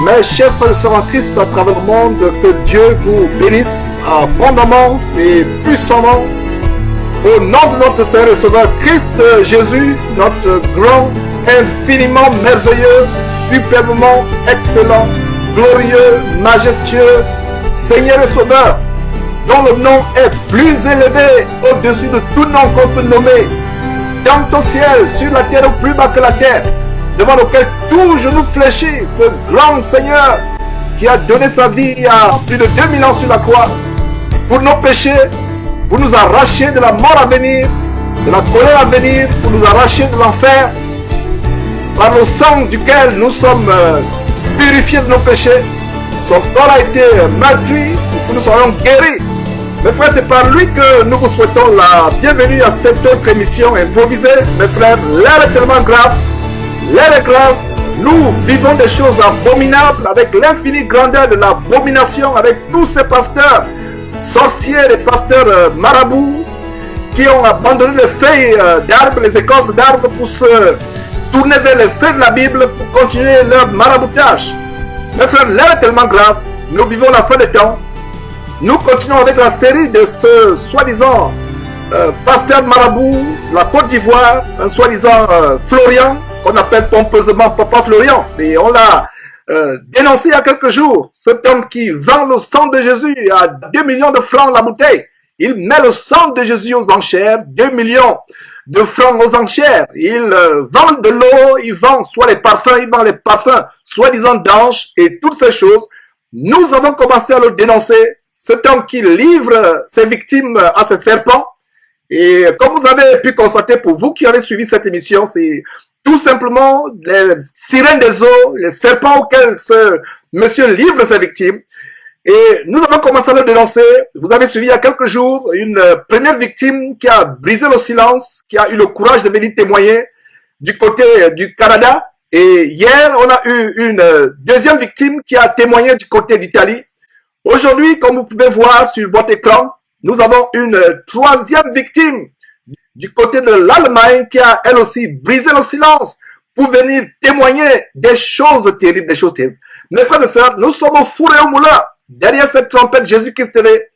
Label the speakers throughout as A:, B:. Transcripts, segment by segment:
A: Mes chers frères et sœurs en Christ à travers le monde, que Dieu vous bénisse abondamment et puissamment. Au nom de notre Seigneur et Sauveur Christ Jésus, notre grand, infiniment merveilleux, superbement excellent, glorieux, majestueux Seigneur et Sauveur, dont le nom est plus élevé au-dessus de tout nom qu'on peut nommer, tant au ciel, sur la terre, ou plus bas que la terre, devant lequel tout genou fléchit, ce grand Seigneur qui a donné sa vie il y a plus de 2000 ans sur la croix pour nos péchés, pour nous arracher de la mort à venir, de la colère à venir, pour nous arracher de l'enfer, par le sang duquel nous sommes purifiés de nos péchés. Son corps a été meurtri pour que nous soyons guéris. Mes frères, c'est par lui que nous vous souhaitons la bienvenue à cette autre émission improvisée. Mes frères, l'air est tellement grave. L'air est grave, nous vivons des choses abominables avec l'infinie grandeur de l'abomination, avec tous ces pasteurs sorciers, les pasteurs marabouts qui ont abandonné les feuilles d'arbres, les écorces d'arbres pour se tourner vers les feuilles de la Bible pour continuer leur maraboutage. Mes frères, l'air est tellement grave, nous vivons la fin des temps. Nous continuons avec la série de ce soi-disant pasteur marabout de la Côte d'Ivoire, un soi-disant Florian, qu'on appelle pompeusement Papa Florian, et on l'a dénoncé il y a quelques jours. Cet homme qui vend le sang de Jésus à 2 millions de francs la bouteille. Il met le sang de Jésus aux enchères, 2 millions de francs aux enchères. Il vend de l'eau, il vend soit les parfums, il vend les parfums soi-disant d'anges et toutes ces choses. Nous avons commencé à le dénoncer. Cet homme qui livre ses victimes à ces serpents. Et comme vous avez pu constater, pour vous qui avez suivi cette émission, c'est tout simplement les sirènes des eaux, les serpents auxquels ce monsieur livre ses victimes. Et nous avons commencé à le dénoncer. Vous avez suivi il y a quelques jours une première victime qui a brisé le silence, qui a eu le courage de venir témoigner du côté du Canada. Et hier, on a eu une deuxième victime qui a témoigné du côté d'Italie. Aujourd'hui, comme vous pouvez voir sur votre écran, nous avons une troisième victime du côté de l'Allemagne qui a elle aussi brisé le silence pour venir témoigner des choses terribles, des choses terribles. Mes frères et sœurs, nous sommes au four et au moulin. Derrière cette trompette, Jésus-Christ TV,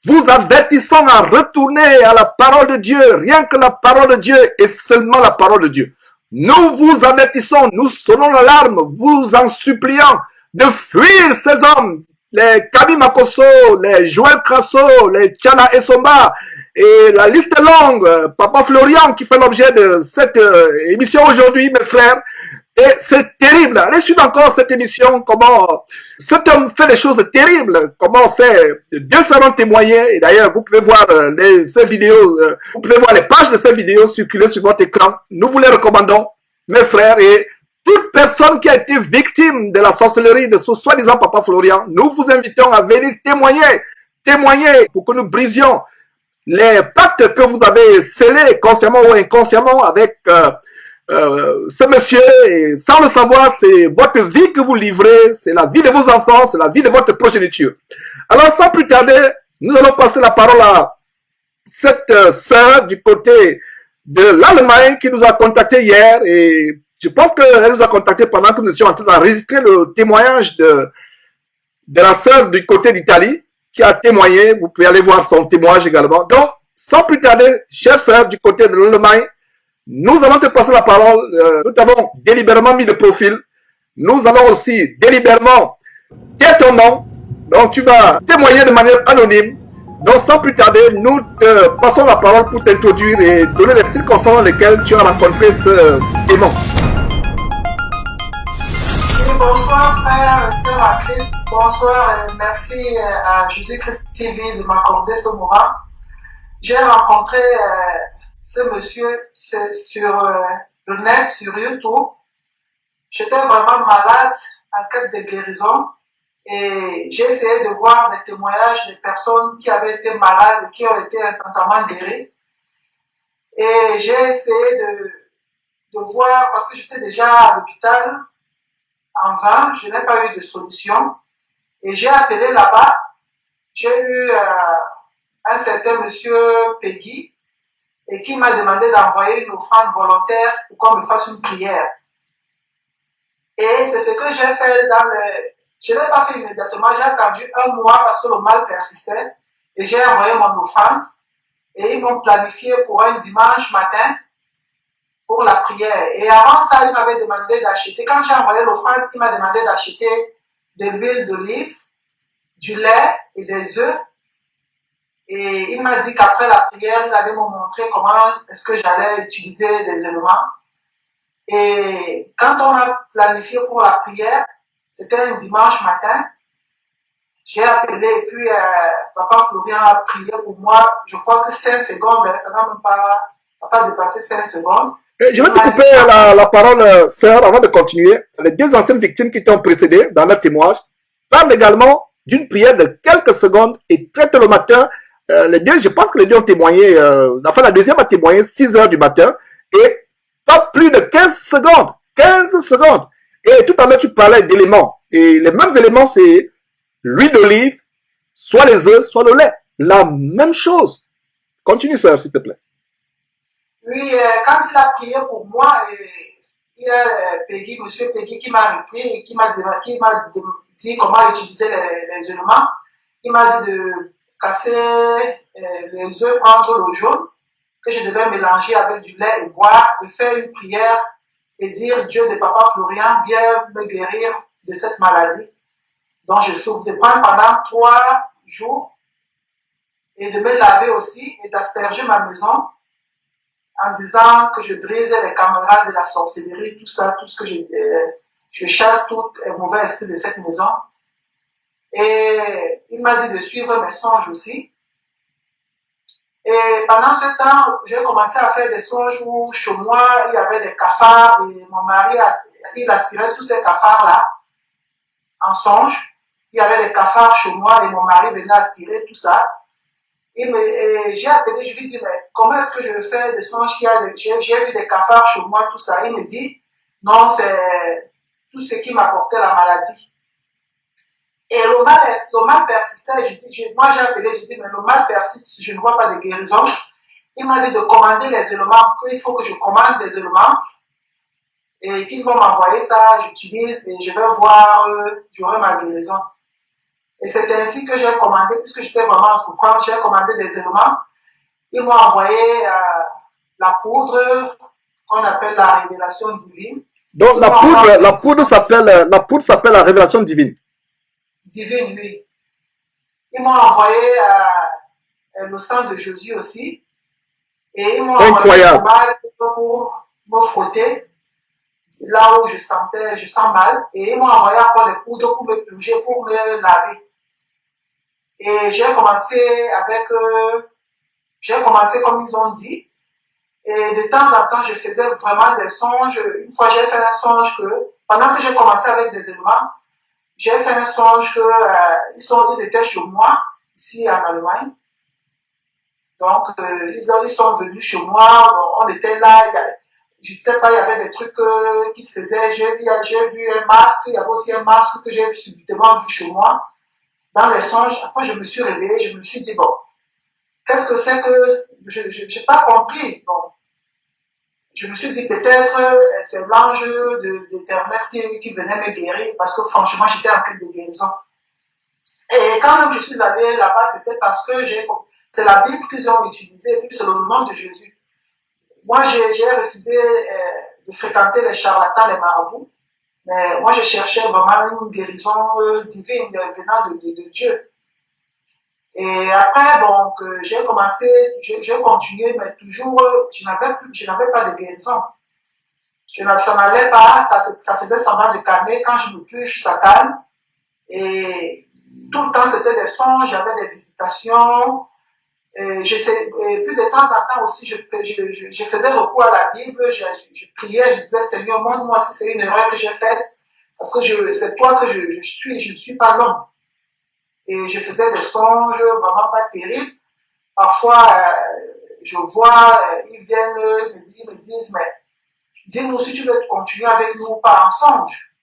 A: vous avertissant à retourner à la parole de Dieu, rien que la parole de Dieu et seulement la parole de Dieu. Nous vous avertissons, nous sonnons l'alarme, vous en suppliant de fuir ces hommes, les Kabi Makoso, les Joël Crasso, les Tchana Essomba, et la liste est longue. Papa Florian qui fait l'objet de cette émission aujourd'hui, mes frères. Et c'est terrible. Allez suivre encore cette émission, comment cet homme fait des choses terribles, comment ces deux seront témoignés. Et d'ailleurs, vous pouvez voir ces vidéos, vous pouvez voir les pages de ces vidéos circuler sur votre écran. Nous vous les recommandons, mes frères. Et toute personne qui a été victime de la sorcellerie de ce soi-disant Papa Florian, nous vous invitons à venir témoigner pour que nous brisions les pactes que vous avez scellés consciemment ou inconsciemment avec ce monsieur, et sans le savoir, c'est votre vie que vous livrez, c'est la vie de vos enfants, c'est la vie de votre progéniture. Alors, sans plus tarder, nous allons passer la parole à cette sœur du côté de l'Allemagne qui nous a contacté hier, et je pense qu'elle nous a contacté pendant que nous étions en train d'enregistrer le témoignage de la sœur du côté d'Italie qui a témoigné. Vous pouvez aller voir son témoignage également. Donc, sans plus tarder, chère sœur du côté de l'Allemagne, nous allons te passer la parole. Nous t'avons délibérément mis de profil. Nous allons aussi délibérément dire ton nom. Donc, tu vas témoigner de manière anonyme. Donc, sans plus tarder, nous te passons la parole pour t'introduire et donner les circonstances dans lesquelles tu as rencontré ce démon.
B: Bonsoir frère, sœur à Christ, bonsoir et merci à Jésus-Christ TV de m'accorder ce moment. J'ai rencontré ce monsieur sur le net, sur YouTube. J'étais vraiment malade, en quête de guérison, et j'ai essayé de voir des témoignages de personnes qui avaient été malades et qui ont été instantanément guéries. Et j'ai essayé de voir, parce que j'étais déjà à l'hôpital, en vain, je n'ai pas eu de solution. Et j'ai appelé là-bas. J'ai eu un certain monsieur Peggy et qui m'a demandé d'envoyer une offrande volontaire pour qu'on me fasse une prière. Et c'est ce que j'ai fait dans le... Je ne l'ai pas fait immédiatement, j'ai attendu un mois parce que le mal persistait et j'ai envoyé mon offrande et ils m'ont planifié pour un dimanche matin pour la prière. Et avant ça, il m'avait demandé d'acheter, quand j'ai envoyé l'offrande, il m'a demandé d'acheter de l'huile d'olive, du lait et des œufs. Et il m'a dit qu'après la prière, il allait me montrer comment est-ce que j'allais utiliser les éléments. Et quand on a planifié pour la prière, c'était un dimanche matin, j'ai appelé et puis Papa Florian a prié pour moi, je crois que 5 secondes, ça n'a même pas dépassé 5 secondes.
A: Je vais te couper la parole, sœur, avant de continuer. Les deux anciennes victimes qui t'ont précédé dans leur témoignage parlent également d'une prière de quelques secondes et très tôt le matin. Les deux, je pense que les deux ont témoigné, enfin la deuxième a témoigné 6 heures du matin et pas plus de 15 secondes. 15 secondes. Et tout à l'heure, tu parlais d'éléments. Et les mêmes éléments, c'est l'huile d'olive, soit les œufs, soit le lait. La même chose. Continue, sœur, s'il te plaît.
B: Oui, quand il a prié pour moi, il y a monsieur Peggy qui m'a repris et qui m'a dit comment utiliser les éléments. Il m'a dit de casser les œufs, prendre l'eau jaune, que je devais mélanger avec du lait et boire, et faire une prière et dire Dieu de Papa Florian, viens me guérir de cette maladie dont je souffre, de prendre pendant 3 jours et de me laver aussi et d'asperger ma maison en disant que je brisais les camarades de la sorcellerie, tout ça, tout ce que je chasse tout mauvais esprit de cette maison. Et il m'a dit de suivre mes songes aussi. Et pendant ce temps, j'ai commencé à faire des songes où chez moi, il y avait des cafards et mon mari, il aspirait tous ces cafards-là en songe. Il y avait des cafards chez moi et mon mari venait aspirer tout ça. J'ai appelé, je lui dis, mais comment est-ce que je fais des songes j'ai vu des cafards chez moi, tout ça. Il me dit, non, c'est tout ce qui m'apportait la maladie. Et le mal persistait. Moi, j'ai appelé, je dis, mais le mal persiste, je ne vois pas de guérison. Il m'a dit de commander les éléments, qu'il faut que je commande des éléments et qu'ils vont m'envoyer ça, j'utilise et je vais voir, j'aurai ma guérison. Et c'est ainsi que j'ai commandé, puisque j'étais vraiment en souffrance, j'ai commandé des éléments. Ils m'ont envoyé la poudre qu'on appelle la révélation divine.
A: Donc la poudre s'appelle la révélation divine.
B: Divine, oui. Ils m'ont envoyé le sang de Jésus aussi. Et ils m'ont envoyé pour me frotter là où je sens mal. Et ils m'ont envoyé encore des poudres pour me plonger, pour me laver. Et j'ai commencé comme ils ont dit. Et de temps en temps, je faisais vraiment des songes. Une fois, j'ai fait un songe que, pendant que j'ai commencé avec des éléments, j'ai fait un songe que ils étaient chez moi, ici en Allemagne. Donc, ils sont venus chez moi, on était là, je ne sais pas, il y avait des trucs qu'ils faisaient. J'ai vu un masque, il y avait aussi un masque que j'ai subitement vu chez moi. Dans les songes, après je me suis réveillée, je me suis dit, bon, qu'est-ce que c'est que, je n'ai pas compris. Bon, je me suis dit, peut-être c'est l'ange de l'Éternel qui venait me guérir, parce que franchement, j'étais en quête de guérison. Et quand même je suis allée là-bas, c'était parce que c'est la Bible qu'ils ont utilisée, et puis c'est le nom de Jésus. Moi, j'ai refusé de fréquenter les charlatans, les marabouts. Mais moi, je cherchais vraiment une guérison divine venant de Dieu. Et après, donc, j'ai continué, mais toujours, je n'avais pas de guérison. Ça n'allait pas, ça faisait semblant de calmer. Quand je me touche, ça calme. Et tout le temps, c'était des songes, j'avais des visitations. Et puis de temps en temps aussi, je faisais recours à la Bible, je priais, je disais, Seigneur, montre-moi si c'est une erreur que j'ai faite, parce que c'est toi que je suis, je ne suis pas l'homme. Et je faisais des songes vraiment pas terribles. Parfois, je vois, ils viennent me disent, mais dis-nous si tu veux continuer avec nous, pas en songe.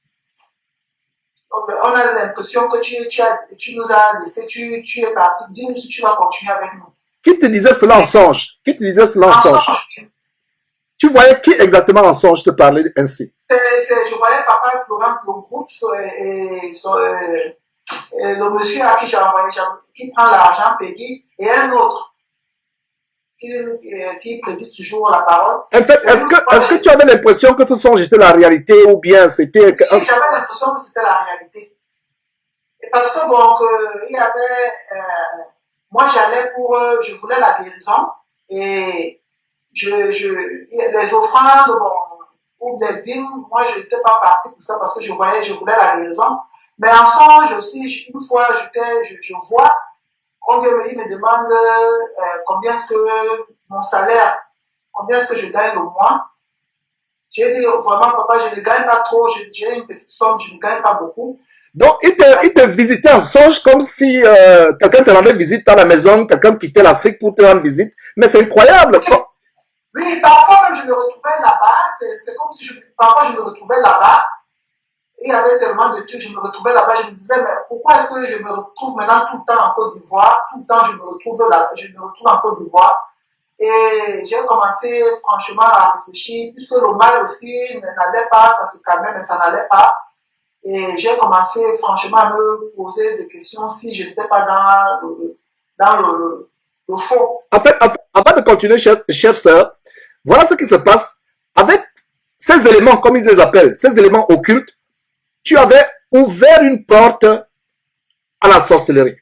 B: On a l'impression que tu nous as laissé, tu es parti, dis-nous si tu vas continuer avec nous.
A: Qui te disait cela en songe? Qui te disait cela en songe? Tu voyais qui exactement en songe te parlait ainsi?
B: Je voyais papa Florent, le groupe, et le monsieur à qui j'ai envoyé, qui prend l'argent, Peggy, et un autre qui prédit toujours la parole.
A: En fait, est-ce que tu avais l'impression que ce songe était la réalité ou bien c'était...
B: Oui, j'avais l'impression que c'était la réalité. Et parce que bon, il y avait... moi, j'allais je voulais la guérison et les offrandes, bon, ou les dîmes, moi, je n'étais pas partie pour ça parce que je voulais la guérison. Mais en songe aussi, une fois, je vois, il me demande combien est-ce que mon salaire, combien est-ce que je gagne le mois. J'ai dit, vraiment, papa, je ne gagne pas trop, j'ai une petite somme, je ne gagne pas beaucoup.
A: Donc, il te visitait en songe comme si quelqu'un te rendait visite à la maison, quelqu'un quittait l'Afrique pour te rendre visite. Mais c'est incroyable.
B: Oui, parfois même je me retrouvais là-bas, c'est comme si parfois je me retrouvais là-bas. Il y avait tellement de trucs, je me retrouvais là-bas, je me disais, mais pourquoi est-ce que je me retrouve maintenant tout le temps en Côte d'Ivoire? Tout le temps, je me retrouve en Côte d'Ivoire. Et j'ai commencé franchement à réfléchir, puisque le mal aussi n'allait pas, ça se calmait, mais ça n'allait pas. Et j'ai commencé franchement à me poser des questions si je n'étais pas dans le faux.
A: En fait, avant de continuer, chère sœur, voilà ce qui se passe avec ces éléments, comme ils les appellent, ces éléments occultes. Tu avais ouvert une porte à la sorcellerie.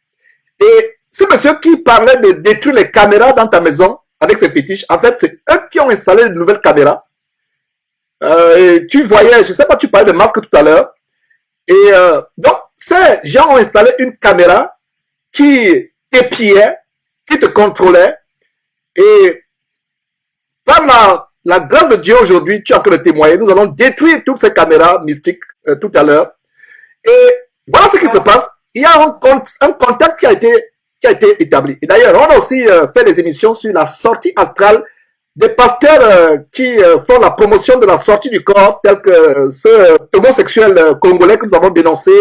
A: Et ce monsieur qui parlait de détruire les caméras dans ta maison avec ses fétiches, en fait, c'est eux qui ont installé de nouvelles caméras. Et tu voyais, je sais pas, tu parlais de masque tout à l'heure. Et donc, ces gens ont installé une caméra qui t'épiait, qui te contrôlait. Et par la grâce de Dieu aujourd'hui, tu es en train de témoigner. Nous allons détruire toutes ces caméras mystiques tout à l'heure. Et voilà ce qui se passe. Il y a un contact qui a été établi. Et d'ailleurs, on a aussi fait des émissions sur la sortie astrale des pasteurs qui font la promotion de la sortie du corps, tel que ce homosexuel congolais que nous avons dénoncé,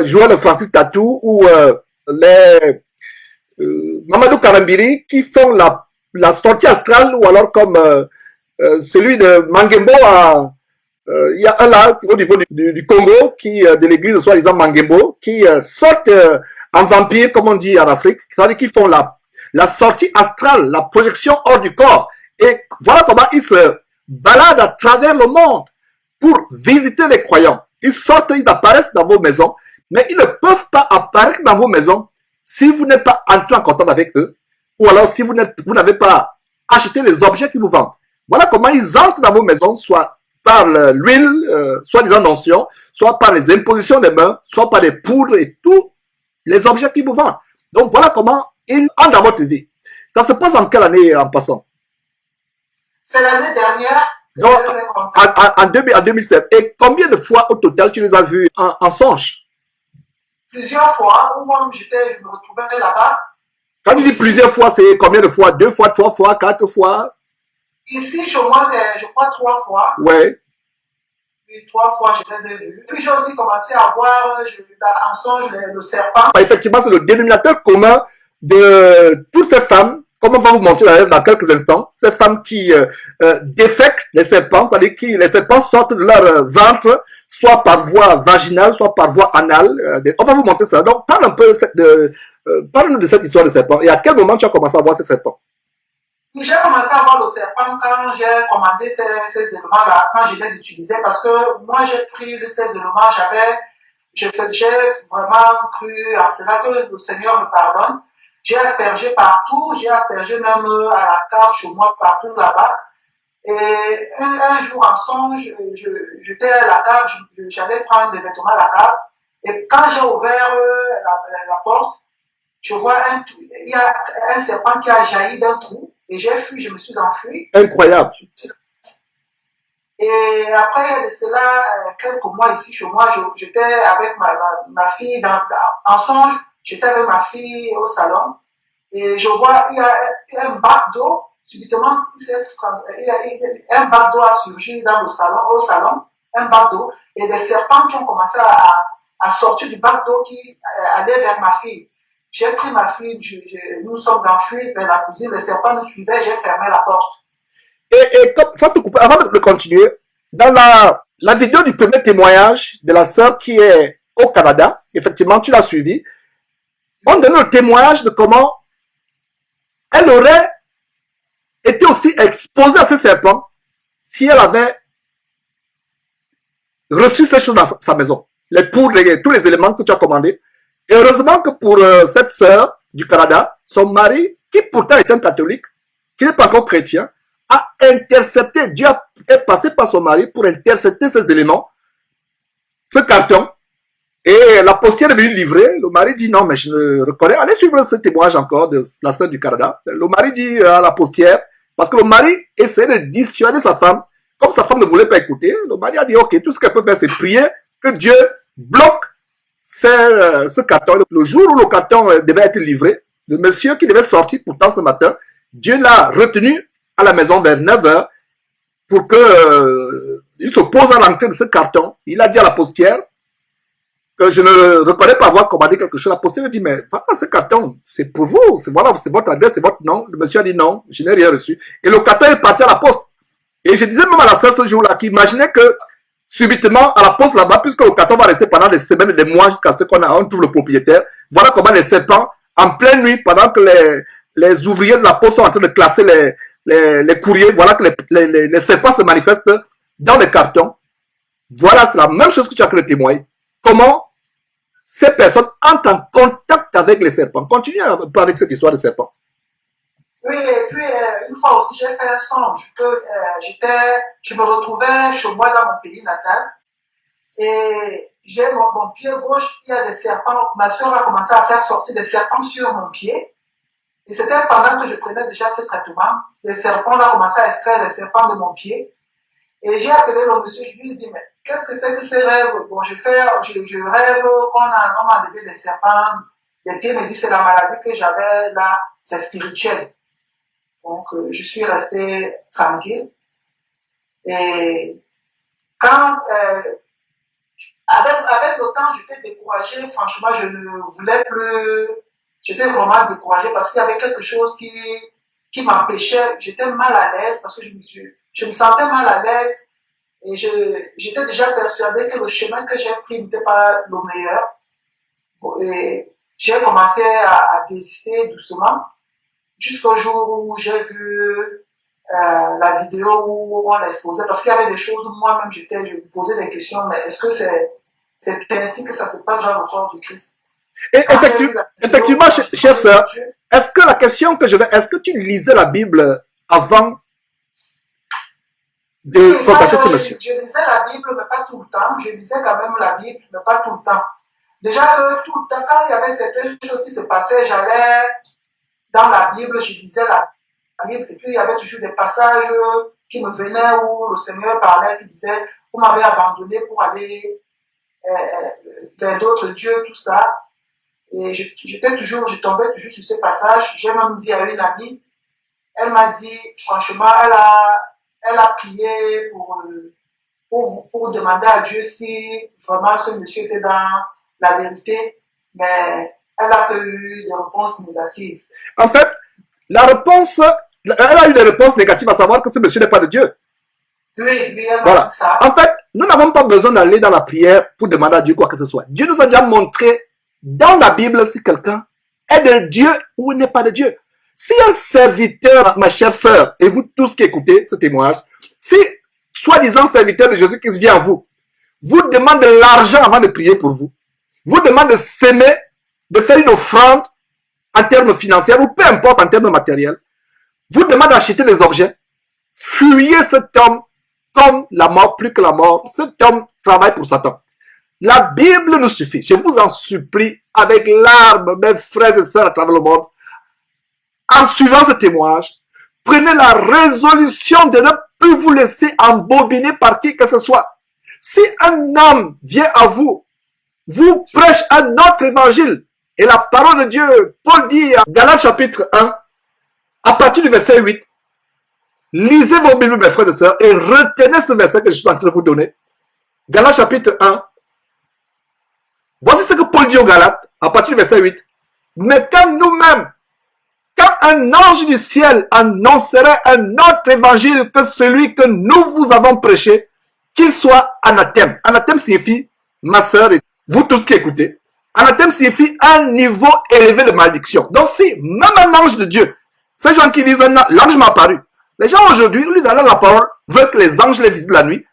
A: Joël Francis Tatou, ou les Mamadou Karambiri qui font la sortie astrale, ou alors comme celui de Mangembo il y a un là au niveau du Congo de l'église soi-disant Mangembo qui sortent en vampire, comme on dit en Afrique, c'est-à-dire qu'ils font la sortie astrale, la projection hors du corps. Et voilà comment ils se baladent à travers le monde pour visiter les croyants. Ils sortent, ils apparaissent dans vos maisons, mais ils ne peuvent pas apparaître dans vos maisons si vous n'êtes pas entré en contact avec eux, ou alors si vous n'avez pas acheté les objets qu'ils vous vendent. Voilà comment ils entrent dans vos maisons, soit par l'huile, soit des onction, soit par les impositions des mains, soit par des poudres et tous les objets qu'ils vous vendent. Donc voilà comment ils entrent dans votre vie. Ça se passe en quelle année en passant?
B: C'est l'année dernière.
A: Donc, en 2016. Et combien de fois au total tu les as vus en songe?
B: Plusieurs fois, où moi je me retrouvais là-bas.
A: Quand tu dis plusieurs fois, c'est combien de fois? 2 fois, 3 fois, 4 fois?
B: Ici, chez moi, c'est, je crois, 3 fois.
A: Ouais.
B: Puis 3 fois, je les ai vus. Puis j'ai aussi commencé à voir en songe le serpent.
A: Effectivement, c'est le dénominateur commun de toutes ces femmes, comme on va vous montrer d'ailleurs dans quelques instants, ces femmes qui défèquent les serpents, c'est-à-dire que les serpents sortent de leur ventre, soit par voie vaginale, soit par voie anale. On va vous montrer ça. Donc, parle un peu parle-nous de cette histoire de serpent. Et à quel moment tu as commencé à voir ces serpents?
B: J'ai commencé à voir le serpent quand j'ai commandé ces éléments-là, quand je les utilisais, parce que moi, j'ai pris ces éléments, j'ai vraiment cru en cela que le Seigneur me pardonne. J'ai aspergé partout, j'ai aspergé même à la cave chez moi, partout là-bas. Et un jour en songe, j'étais à la cave, j'allais prendre des vêtements à la cave. Et quand j'ai ouvert la porte, je vois il y a un serpent qui a jailli d'un trou. Et j'ai fui, je me suis enfui.
A: Incroyable.
B: Et après, il y a de cela quelques mois ici chez moi, j'étais avec ma fille en songe, j'étais avec ma fille au salon. Et je vois, il y a un bac d'eau, subitement, un bac d'eau a surgi au salon, un bac d'eau, et des serpents qui ont commencé à sortir du bac d'eau qui allaient vers ma fille. J'ai pris ma fille, nous sommes enfuis vers la cuisine, les serpents nous suivaient, j'ai fermé la porte.
A: Et comme ça te couper, avant de continuer, Dans la vidéo du premier témoignage de la sœur qui est au Canada, effectivement, tu l'as suivi, on donne le témoignage de comment elle aurait été aussi exposée à ces serpents si elle avait reçu ces choses dans sa maison. Les poudres, tous les éléments que tu as commandés. Et heureusement que pour cette sœur du Canada, son mari, qui pourtant est un catholique, qui n'est pas encore chrétien, a intercepté, Dieu est passé par son mari pour intercepter ces éléments, ce carton, et la postière est venue livrer. Le mari dit non, mais je ne reconnais. Allez suivre ce témoignage encore de la sœur du Canada. Le mari dit à la postière, parce que le mari essayait de dissuader sa femme, comme sa femme ne voulait pas écouter, le mari a dit ok, tout ce qu'elle peut faire, c'est prier que Dieu bloque ce carton. Le jour où le carton devait être livré, le monsieur qui devait sortir pourtant ce matin, Dieu l'a retenu à la maison vers 9h pour que il se pose à l'entrée de ce carton. Il a dit à la postière que je ne reconnais pas avoir commandé quelque chose. La postière dit mais voilà, ce carton, c'est pour vous, c'est voilà, c'est votre adresse, c'est votre nom. Le monsieur a dit non, je n'ai rien reçu. Et le carton est parti à la poste. Et je disais même à la sœur ce jour-là qu'il imaginait que subitement à la poste là-bas, puisque le carton va rester pendant des semaines et des mois jusqu'à ce qu'on trouve le propriétaire. Voilà comment les serpents, en pleine nuit, pendant que les ouvriers de la poste sont en train de classer les courriers, voilà que les serpents se manifestent dans les cartons. Voilà, c'est la même chose que tu as fait témoigner. Comment ces personnes entrent en contact avec les serpents. Continue un peu avec cette histoire de serpents.
B: Oui, et puis une fois aussi, j'ai fait un songe que je me retrouvais chez moi dans mon pays natal et j'ai mon pied gauche, il y a des serpents. Ma soeur a commencé à faire sortir des serpents sur mon pied. Et c'était pendant que je prenais déjà ce traitement. Les serpents, on a commencé à extraire les serpents de mon pied. Et j'ai appelé le monsieur, je lui ai dit, mais qu'est-ce que c'est que ces rêves? Bon, je rêve qu'on m'a enlevé les serpents des pieds. Il me dit, c'est la maladie que j'avais là, c'est spirituel. Donc, je suis resté tranquille. Et quand, avec le temps, j'étais découragée. Franchement, je ne voulais plus. J'étais vraiment découragée parce qu'il y avait quelque chose qui m'empêchait. J'étais mal à l'aise parce que je me sentais mal à l'aise. Et j'étais déjà persuadée que le chemin que j'ai pris n'était pas le meilleur. Et j'ai commencé à désister doucement. Jusqu'au jour où j'ai vu la vidéo où on l'exposait, parce qu'il y avait des choses où moi-même je me posais des questions, mais est-ce que c'est ainsi que ça se passe dans le corps du Christ?
A: Et effectivement, chère sœur, est-ce que la question que est-ce que tu lisais la Bible avant de contacter ce monsieur?
B: Je lisais la Bible, mais pas tout le temps. Je lisais quand même la Bible, mais pas tout le temps. Déjà que tout le temps, quand il y avait certaines choses qui se passaient, j'allais dans la Bible, je lisais la Bible, et puis il y avait toujours des passages qui me venaient où le Seigneur parlait, qui disait, vous m'avez abandonné pour aller vers d'autres dieux, tout ça. Et je tombais toujours sur ces passages. J'ai même dit à une amie, elle m'a dit, franchement, elle a prié pour demander à Dieu si vraiment ce monsieur était dans la vérité, mais elle a eu des réponses négatives.
A: En fait, elle a eu des réponses négatives, à savoir que ce monsieur n'est pas de Dieu.
B: Oui, elle
A: voilà.
B: a dit ça.
A: En fait, nous n'avons pas besoin d'aller dans la prière pour demander à Dieu quoi que ce soit. Dieu nous a déjà montré dans la Bible si quelqu'un est de Dieu ou n'est pas de Dieu. Si un serviteur, ma chère sœur, et vous tous qui écoutez ce témoignage, si soi-disant serviteur de Jésus-Christ vient à vous, vous demande de l'argent avant de prier pour vous, vous demande de s'aimer, de faire une offrande en termes financiers ou peu importe en termes matériels, vous demande d'acheter des objets, fuyez cet homme comme la mort, plus que la mort. Cet homme travaille pour Satan. La Bible nous suffit. Je vous en supplie, avec larmes, mes frères et sœurs à travers le monde, en suivant ce témoignage, prenez la résolution de ne plus vous laisser embobiner par qui que ce soit. Si un homme vient à vous, vous prêche un autre évangile, et la parole de Dieu, Paul dit à Galates chapitre 1, à partir du verset 8, lisez vos Bibles, mes frères et sœurs, et retenez ce verset que je suis en train de vous donner. Galates chapitre 1, voici ce que Paul dit aux Galates, à partir du verset 8. Mais quand nous-mêmes, quand un ange du ciel annoncerait un autre évangile que celui que nous vous avons prêché, qu'il soit anathème. Anathème signifie, ma sœur et vous tous qui écoutez, anathème signifie un niveau élevé de malédiction. Donc si même un ange de Dieu, ces gens qui disent l'ange m'a apparu, les gens aujourd'hui, au lieu d'aller à la parole, veulent que les anges les visitent la nuit.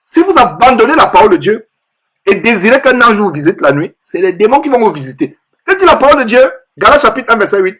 A: Si vous abandonnez la parole de Dieu et désirez qu'un ange vous visite la nuit, c'est les démons qui vont vous visiter. Que dit la parole de Dieu? Galates chapitre 1 verset 8.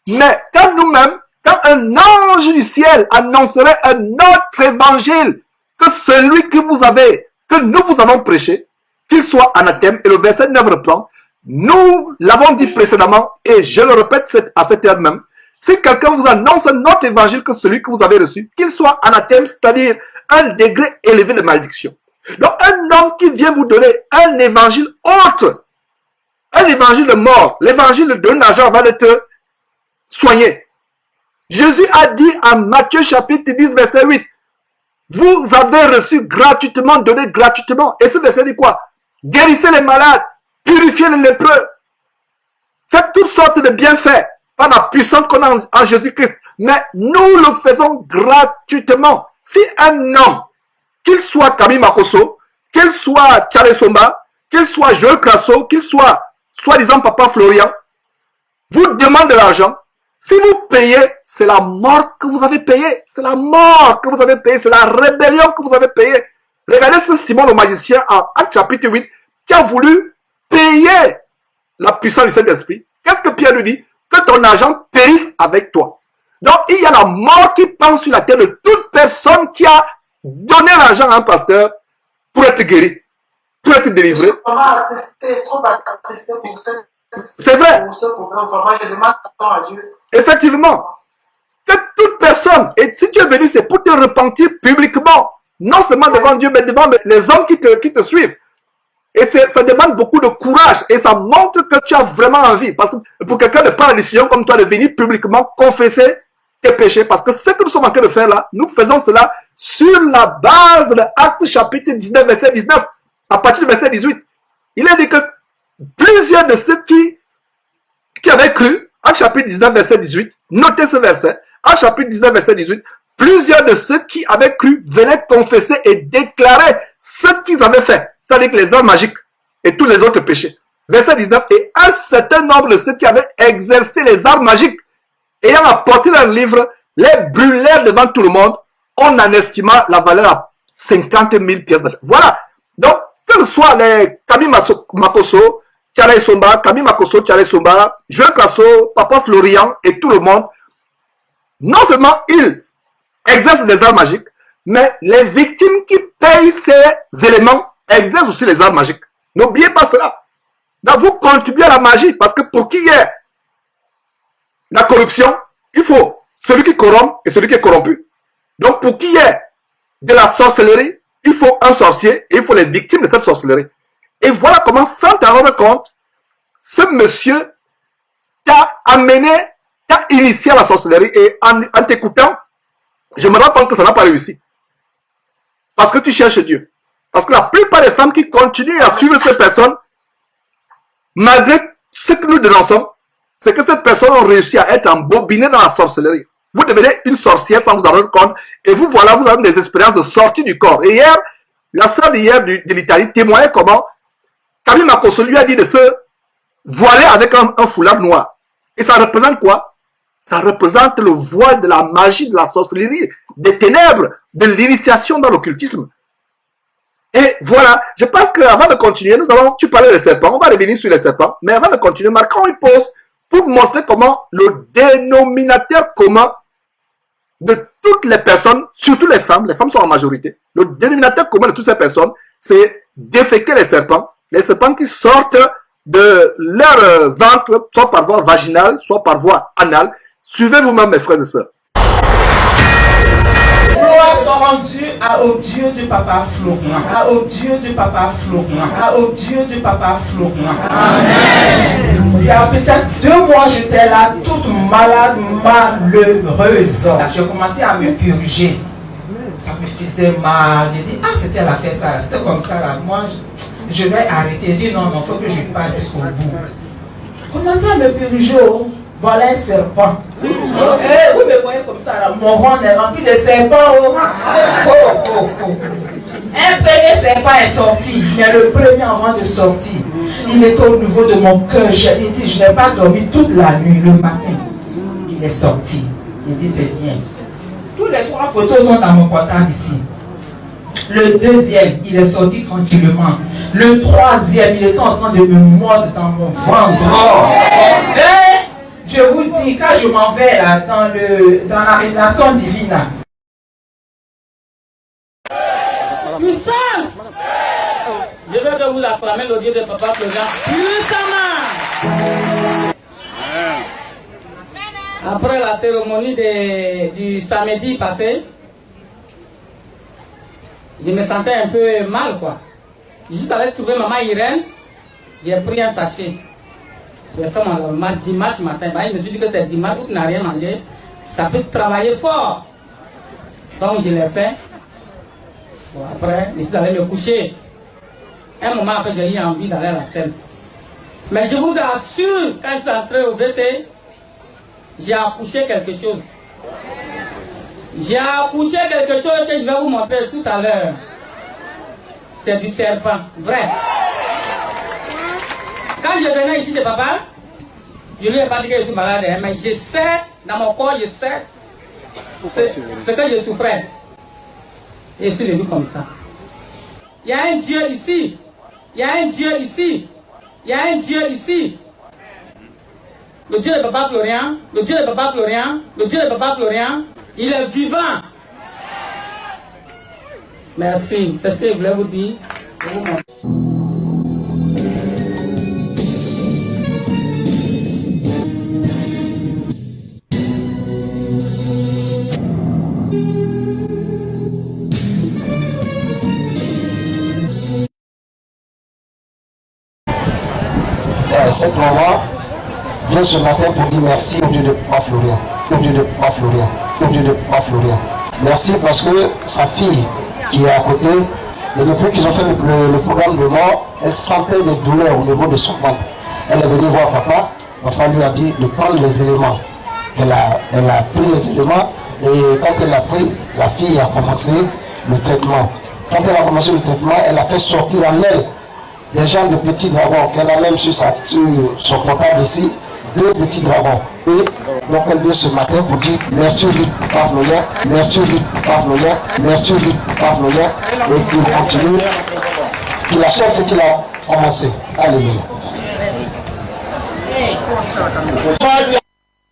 A: Mais quand nous-mêmes, quand un ange du ciel annoncerait un autre évangile que celui que nous vous avons prêché, qu'il soit anathème, et le verset 9 reprend, nous l'avons dit précédemment, et je le répète à cette heure même, si quelqu'un vous annonce un autre évangile que celui que vous avez reçu, qu'il soit anathème, c'est-à-dire un degré élevé de malédiction. Donc un homme qui vient vous donner un évangile autre, un évangile de mort, l'évangile d'un argent va être soigné. Jésus a dit à Matthieu chapitre 10 verset 8, vous avez reçu gratuitement, donné gratuitement. Et ce verset dit quoi? Guérissez les malades, purifiez les lépreux, faites toutes sortes de bienfaits par la puissance qu'on a en Jésus-Christ. Mais nous le faisons gratuitement. Si un homme, qu'il soit Camille Makosso, qu'il soit Charles Somba, qu'il soit Joël Crasso, qu'il soit soi-disant Papa Florian, vous demande de l'argent, si vous payez, c'est la mort que vous avez payée. C'est la mort que vous avez payée. C'est la rébellion que vous avez payée. Regardez ce Simon le magicien en Actes chapitre 8 qui a voulu payer la puissance du Saint-Esprit. Qu'est-ce que Pierre lui dit? Que ton argent périsse avec toi. Donc il y a la mort qui pend sur la terre de toute personne qui a donné l'argent à un pasteur pour être guéri, pour être délivré.
B: Trop attristé pour ça.
A: C'est vrai. Effectivement. Que toute personne, et si tu es venu, c'est pour te repentir publiquement. Non seulement devant Dieu, mais devant les hommes qui te suivent. Et ça demande beaucoup de courage. Et ça montre que tu as vraiment envie. Parce que pour quelqu'un de prendre la décision comme toi, de venir publiquement confesser tes péchés. Parce que ce que nous sommes en train de faire là, nous faisons cela sur la base de Actes chapitre 19, verset 19. À partir du verset 18. Il a dit que plusieurs de ceux qui avaient cru, en chapitre 19, verset 18, notez ce verset, en chapitre 19, verset 18, plusieurs de ceux qui avaient cru venaient confesser et déclarer ce qu'ils avaient fait, c'est-à-dire que les arts magiques et tous les autres péchés. Verset 19, et un certain nombre de ceux qui avaient exercé les arts magiques, ayant apporté leurs livres, les brûlèrent devant tout le monde, on en estima la valeur à 50 000 pièces d'argent. Voilà. Donc, que ce soit les Camille Makosso, Charles Somba, Camille Makosso, Charles Somba, Joël Crasso, Papa Florian et tout le monde, non seulement ils exercent des arts magiques, mais les victimes qui payent ces éléments exercent aussi les arts magiques. N'oubliez pas cela. Donc vous contribuez à la magie, parce que pour qu'il y ait la corruption, il faut celui qui corrompt et celui qui est corrompu. Donc pour qu'il y ait de la sorcellerie, il faut un sorcier et il faut les victimes de cette sorcellerie. Et voilà comment, sans t'en rendre compte, ce monsieur t'a amené, t'a initié à la sorcellerie. Et en t'écoutant, je me rends compte que ça n'a pas réussi. Parce que tu cherches Dieu. Parce que la plupart des femmes qui continuent à suivre cette personne, malgré ce que nous dénonçons, c'est que cette personne a réussi à être embobinée dans la sorcellerie. Vous devenez une sorcière sans vous en rendre compte. Et vous voilà, vous avez des expériences de sortie du corps. Et hier, la sœur d'hier de l'Italie témoignait comment Camille Makosso lui a dit de se voiler avec un foulard noir. Et ça représente quoi? Ça représente le voile de la magie, de la sorcellerie, des ténèbres, de l'initiation dans l'occultisme. Et voilà, je pense qu'avant de continuer, tu parlais des serpents, on va revenir sur les serpents, mais avant de continuer, marquons une pause pour montrer comment le dénominateur commun de toutes les personnes, surtout les femmes sont en majorité, le dénominateur commun de toutes ces personnes, c'est déféquer les serpents qui sortent de leur ventre, soit par voie vaginale, soit par voie anale. Suivez vous-même, mes frères et sœurs.
C: Gloire soit rendue au Dieu de Papa Florian, au Dieu de Papa Florian, au Dieu de Papa Florian. Amen. Il y a peut-être 2 mois, j'étais là, toute malade, malheureuse. J'ai commencé à me purger. Ça me faisait mal. J'ai dit, c'est qu'elle a fait ça, c'est comme ça là. Moi, je vais arrêter. J'ai dit, non, il faut que je parte jusqu'au bout. J'ai commencé à me purger. Voilà un serpent. Vous me voyez comme ça, là, mon ventre est rempli de serpents. Un premier serpent est sorti, mais le premier avant de sortir, il était au niveau de mon cœur. J'ai dit, je n'ai pas dormi toute la nuit. Le matin, il est sorti. J'ai dit, c'est bien. Tous les 3 photos sont dans mon portable ici. Le deuxième, il est sorti tranquillement. Le troisième, il était en train de me mordre dans mon ventre. Et je vous dis, quand je m'en vais là, dans la révélation divine, là,
D: puissance! Je veux que vous acclamez le Dieu de Papa Florian puissamment. Après la cérémonie du samedi passé, je me sentais un peu mal, quoi. Juste allé trouver maman Irène, j'ai pris un sachet. J'ai fait mon dimanche matin. Bah, il me suis dit que c'est dimanche où tu n'as rien mangé. Ça peut travailler fort. Donc je l'ai fait. Bon, après, je suis allé me coucher. Un moment après, j'ai eu envie d'aller à la scène. Mais je vous assure, quand je suis entré au WC, j'ai accouché quelque chose. J'ai accouché quelque chose que je vais vous montrer tout à l'heure. C'est du serpent, vrai. Quand je venais ici de papa, je lui ai pas dit que je suis malade, mais je sais, dans mon corps, je sais ce que je souffrais. Et je suis venu comme ça. Il y a un Dieu ici. Il y a un Dieu ici. Il y a un Dieu ici. Le Dieu de Papa Florian, le Dieu de Papa Florian, le Dieu de Papa Florian, il est vivant. Merci. C'est ce que je voulais vous dire. Je vous montre.
E: Cette maman vient ce matin pour dire merci au Dieu de Papa Florian, au Dieu de Papa Florian, au Dieu de Papa Florian. Merci parce que sa fille qui est à côté, et depuis qu'ils ont fait le programme de mort, elle sentait des douleurs au niveau de son ventre. Elle est venue voir papa, papa lui a dit de prendre les éléments. Elle a pris les éléments et quand elle a pris, la fille a commencé le traitement. Quand elle a commencé le traitement, elle a fait sortir en elle des gens de petits dragons qu'elle a même sur son portable ici, 2 petits dragons. Et donc elle vient ce matin pour dire merci au Dieu de Papa Florian, merci au Dieu de Papa Florian, merci au Dieu de Papa Florian, et qu'il continue, qu'il achève ce qu'il a commencé. Alléluia.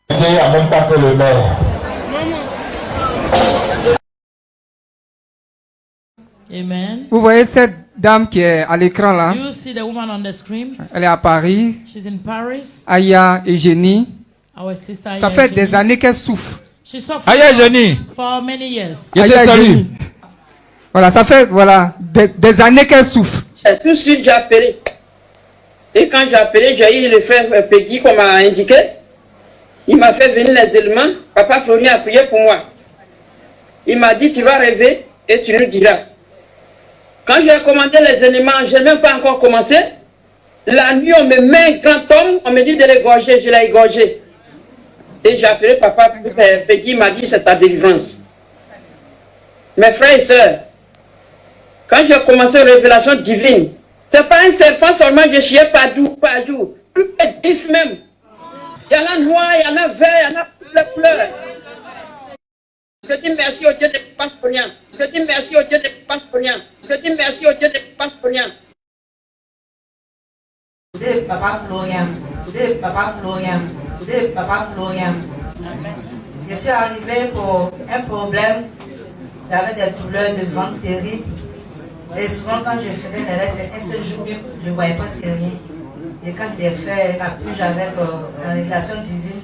E: Il n'y a même pas que le maire.
F: Amen.
G: Vous voyez cette dame qui est à l'écran là?
F: You see the woman on the screen?
G: Elle est à Paris.
F: She's in Paris.
G: Aya Eugénie.
F: Our sister
G: Ça
F: Aya
G: fait
F: Eugénie.
G: des années qu'elle souffre.
F: She suffered
H: Aya Eugénie.
F: for many years.
H: Je te
G: Aya
H: salue.
G: Eugénie. Voilà, ça fait des années qu'elle souffre.
I: Tout de suite, j'ai appelé. Et quand j'ai appelé, j'ai eu le frère Peggy qu'on m'a indiqué. Il m'a fait venir les éléments. Papa Florian a prié pour moi. Il m'a dit, tu vas rêver et tu nous diras. Quand j'ai commandé les éléments, je n'ai même pas encore commencé. La nuit, on me met un grand homme, on me dit de l'égorger, je l'ai égorgé. Et j'ai appelé papa Peggy, il m'a dit, c'est ta délivrance. Mes frères et sœurs, quand j'ai commencé la révélation divine, c'est pas un serpent seulement que je chiais par jour, plus que 10 même. Il y en a noir, il y en a vert, il y en a toutes les couleurs. Je dis merci au Dieu de Papa Florian. Je dis merci au Dieu de Papa Florian. Je dis merci au Dieu de Papa Florian.
J: Dieu de Papa Florian. Dieu de Papa Florian. Dieu de Papa Florian. Je suis arrivée pour un problème. J'avais des douleurs de ventre terribles. Et souvent, quand je faisais mes rêves, c'est un seul jour, je ne voyais presque rien. Et quand j'ai fait la purge avec la révélation divine,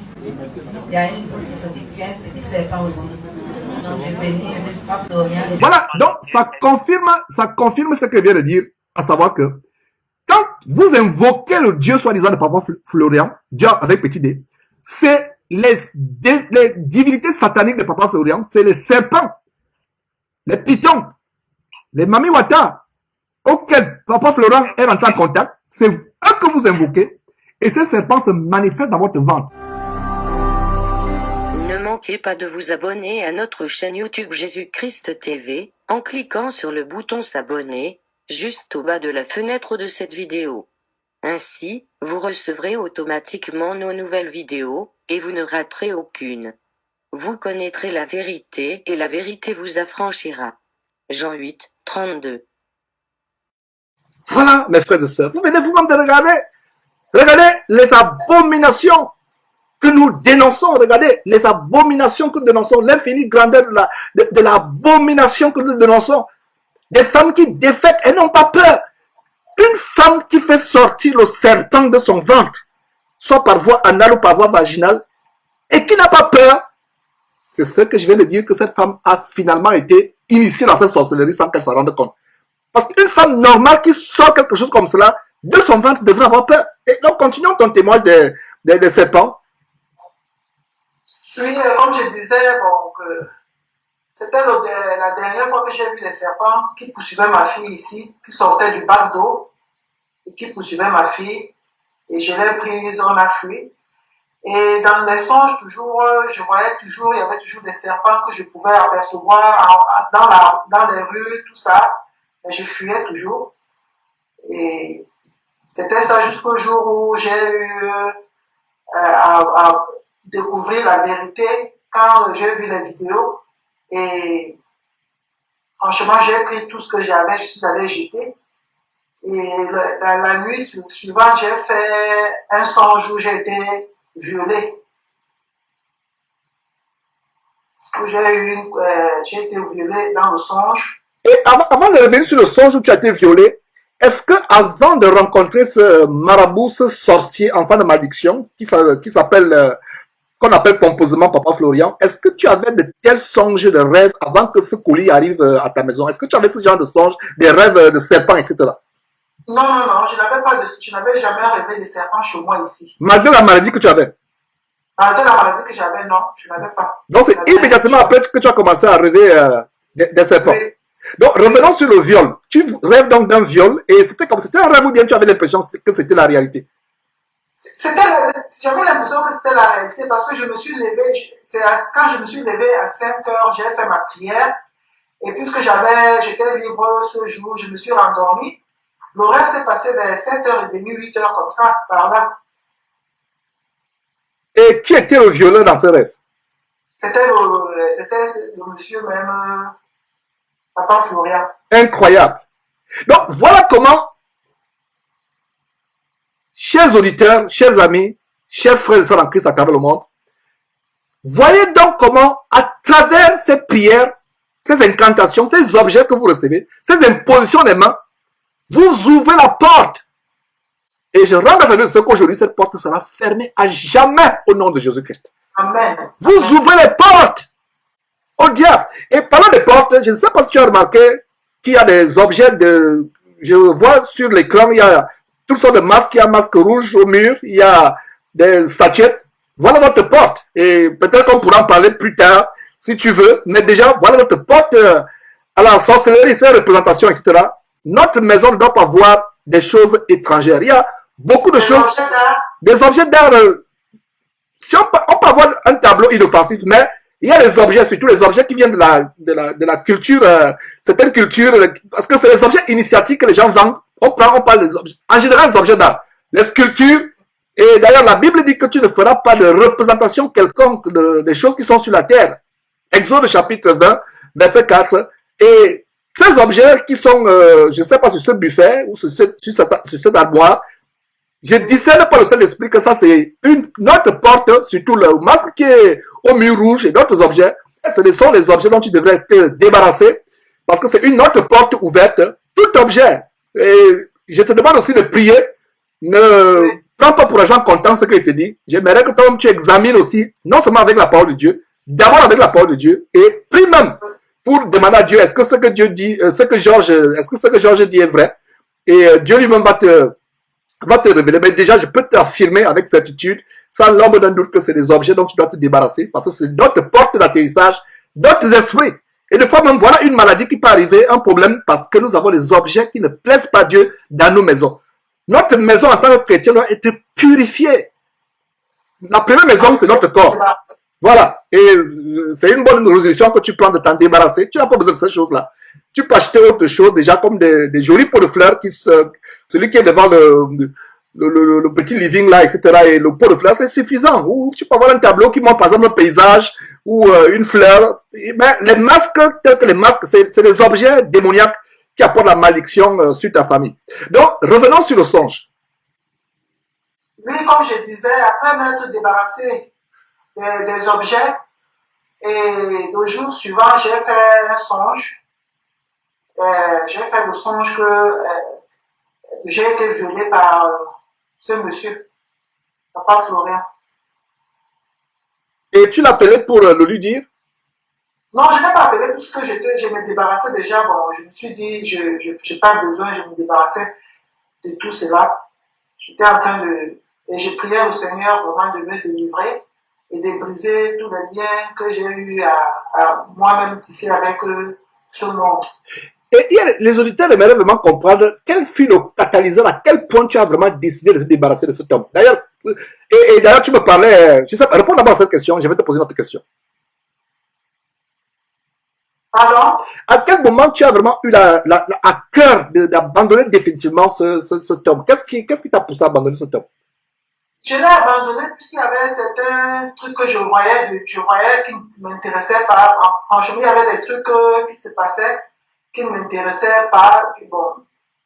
J: il y a une boule qui est sortie, puis un petit serpent aussi. Donc, je vais venir, je ne suis pas Florian.
A: Voilà, donc ça confirme ce que je viens de dire, à savoir que quand vous invoquez le Dieu soi-disant de Papa Florian, Dieu avec petit d, c'est les divinités sataniques de Papa Florian, c'est les serpents, les pitons, les mamiwata, auxquels Papa Florian est rentré en contact, c'est eux que vous invoquez, et ces serpents se manifestent dans votre ventre.
K: Ne manquez pas de vous abonner à notre chaîne YouTube Jésus-Christ TV
H: en cliquant sur le bouton s'abonner, juste au bas de la fenêtre de cette vidéo. Ainsi, vous recevrez automatiquement nos nouvelles vidéos, et vous ne raterez aucune. Vous connaîtrez la vérité et la vérité vous affranchira. Jean 8, 32.
A: Voilà, mes frères et sœurs, vous venez vous-même de regarder. Regardez les abominations que nous dénonçons. Regardez les abominations que nous dénonçons. L'infinie grandeur de l'abomination que nous dénonçons. Des femmes qui défèquent et n'ont pas peur. Une femme qui fait sortir le serpent de son ventre, soit par voie anale ou par voie vaginale, et qui n'a pas peur, c'est ce que je viens de dire, que cette femme a finalement été initiée dans cette sorcellerie sans qu'elle s'en rende compte. Parce qu'une femme normale qui sort quelque chose comme cela de son ventre devrait avoir peur. Et donc, continuons ton témoignage des serpents.
B: Oui, comme je disais, bon, c'était la dernière fois que j'ai vu les serpents qui poursuivaient ma fille ici, qui sortaient du bac d'eau et qui poursuivaient ma fille. Et je l'ai prise, on a fui. Et dans les songes, toujours, je voyais toujours, il y avait toujours des serpents que je pouvais apercevoir dans les rues, tout ça. Mais je fuyais toujours. Et c'était ça jusqu'au jour où j'ai eu à découvrir la vérité quand j'ai vu les vidéos. Et franchement, j'ai pris tout ce que j'avais, je suis allé jeter. Et la nuit suivante, j'ai fait un songe où j'ai été violée. J'ai été violée dans le songe.
A: Et avant de revenir sur le songe où tu as été violée, est-ce que avant de rencontrer ce marabout, ce sorcier enfant de malédiction, qui s'appelle, qu'on appelle pompeusement Papa Florian, est-ce que tu avais de tels songes, de rêves avant que ce colis arrive à ta maison? Est-ce que tu avais ce genre de songes, des rêves de serpents, etc.?
B: Non, je n'avais jamais rêvé des serpents chez moi ici.
A: Malgré la maladie que tu avais?
B: Malgré la maladie que j'avais, non, je n'avais pas.
A: Donc c'est immédiatement après que tu as commencé à rêver des serpents. Oui. Donc revenons sur le viol. Tu rêves donc d'un viol et c'était un rêve ou bien tu avais l'impression que c'était la réalité?
B: J'avais l'impression que c'était la réalité parce que je me suis levé, quand je me suis levé à 5 heures, j'ai fait ma prière et puisque j'étais libre ce jour, je me suis rendormi. Le rêve s'est passé vers 7h30, 8h comme ça, par là.
A: Et qui était le violeur dans ce rêve?
B: C'était le monsieur même, Papa Florian.
A: Incroyable. Donc voilà comment, chers auditeurs, chers amis, chers frères et sœurs en Christ à travers le monde, voyez donc comment, à travers ces prières, ces incantations, ces objets que vous recevez, ces impositions des mains, vous ouvrez la porte. Et je rends grâce à Dieu de ce qu'aujourd'hui, cette porte sera fermée à jamais au nom de Jésus-Christ.
B: Amen.
A: Vous ouvrez les portes au diable. Et parlant des portes, je ne sais pas si tu as remarqué qu'il y a des objets je vois sur l'écran, il y a toutes sortes de masques, il y a un masque rouge au mur, il y a des statuettes. Voilà notre porte. Et peut-être qu'on pourra en parler plus tard, si tu veux. Mais déjà, voilà notre porte à la sorcellerie, ses représentations, etc. Notre maison ne doit pas voir des choses étrangères. Il y a beaucoup de choses, des objets d'art. Si on peut avoir un tableau inoffensif, mais il y a des objets, surtout les objets qui viennent de la culture, certaines cultures, parce que c'est les objets initiatiques que les gens vendent. On parle des objets, en général des objets d'art, les sculptures. Et d'ailleurs, la Bible dit que tu ne feras pas de représentation quelconque des choses qui sont sur la terre. Exode chapitre 20, verset 4. Et ces objets qui sont, je ne sais pas, sur ce buffet ou sur cette armoire, je discerne par le Saint-Esprit que ça c'est notre porte, surtout le masque qui est au mur rouge et d'autres objets. Ce sont les objets dont tu devrais te débarrasser parce que c'est une autre porte ouverte. Tout objet. Et je te demande aussi de prier. Ne prends pas pour argent comptant ce que je te dis. J'aimerais que toi tu examines aussi, non seulement avec la parole de Dieu, d'abord avec la parole de Dieu et prie même pour demander à Dieu, est-ce que ce que Dieu dit, est-ce que ce que Georges dit est vrai? Et Dieu lui-même va te révéler. Mais déjà, je peux t'affirmer avec certitude, sans l'ombre d'un doute, que c'est des objets dont tu dois te débarrasser, parce que c'est d'autres portes d'atterrissage, d'autres esprits. Et des fois même, voilà une maladie qui peut arriver, un problème, parce que nous avons des objets qui ne plaisent pas Dieu dans nos maisons. Notre maison en tant que chrétien doit être purifiée. La première maison, c'est notre corps. Voilà. Et c'est une bonne résolution que tu prends de t'en débarrasser. Tu n'as pas besoin de ces choses-là. tu peux acheter autre chose, déjà comme des jolis pots de fleurs, celui qui est devant le petit living là, etc. Et le pot de fleurs, c'est suffisant. Ou tu peux avoir un tableau qui montre par exemple un paysage ou une fleur. Mais les masques, tels que les masques, c'est des objets démoniaques qui apportent la malédiction sur ta famille. Donc, revenons sur le songe.
B: Oui, comme je disais, après m'être débarrassé des objets, et le jour suivant, j'ai fait un songe. J'ai fait le songe que j'ai été violée par ce monsieur, Papa Florian.
A: Et tu l'appelais pour le lui dire?
B: Non, je ne l'ai pas appelé puisque je me débarrassais déjà. Bon, je me suis dit, je n'ai pas besoin, je me débarrassais de tout cela. J'étais en train de... Et j'ai prié au Seigneur vraiment de me délivrer et de briser tous les liens que j'ai eu à moi-même tisser avec ce monde.
A: Et les auditeurs aimeraient vraiment comprendre quel fut le catalyseur, à quel point tu as vraiment décidé de se débarrasser de cet homme. D'ailleurs, et d'ailleurs, tu me parlais, je sais pas, réponds d'abord à cette question, je vais te poser une autre question.
B: Pardon?
A: À quel moment tu as vraiment eu à cœur d'abandonner définitivement cet homme? Qu'est-ce qui t'a poussé à abandonner cet homme?
B: Je l'ai abandonné puisqu'il y avait certains trucs que je voyais qui ne m'intéressaient pas. Franchement, il y avait des trucs qui se passaient qui ne m'intéressaient pas. Puis bon,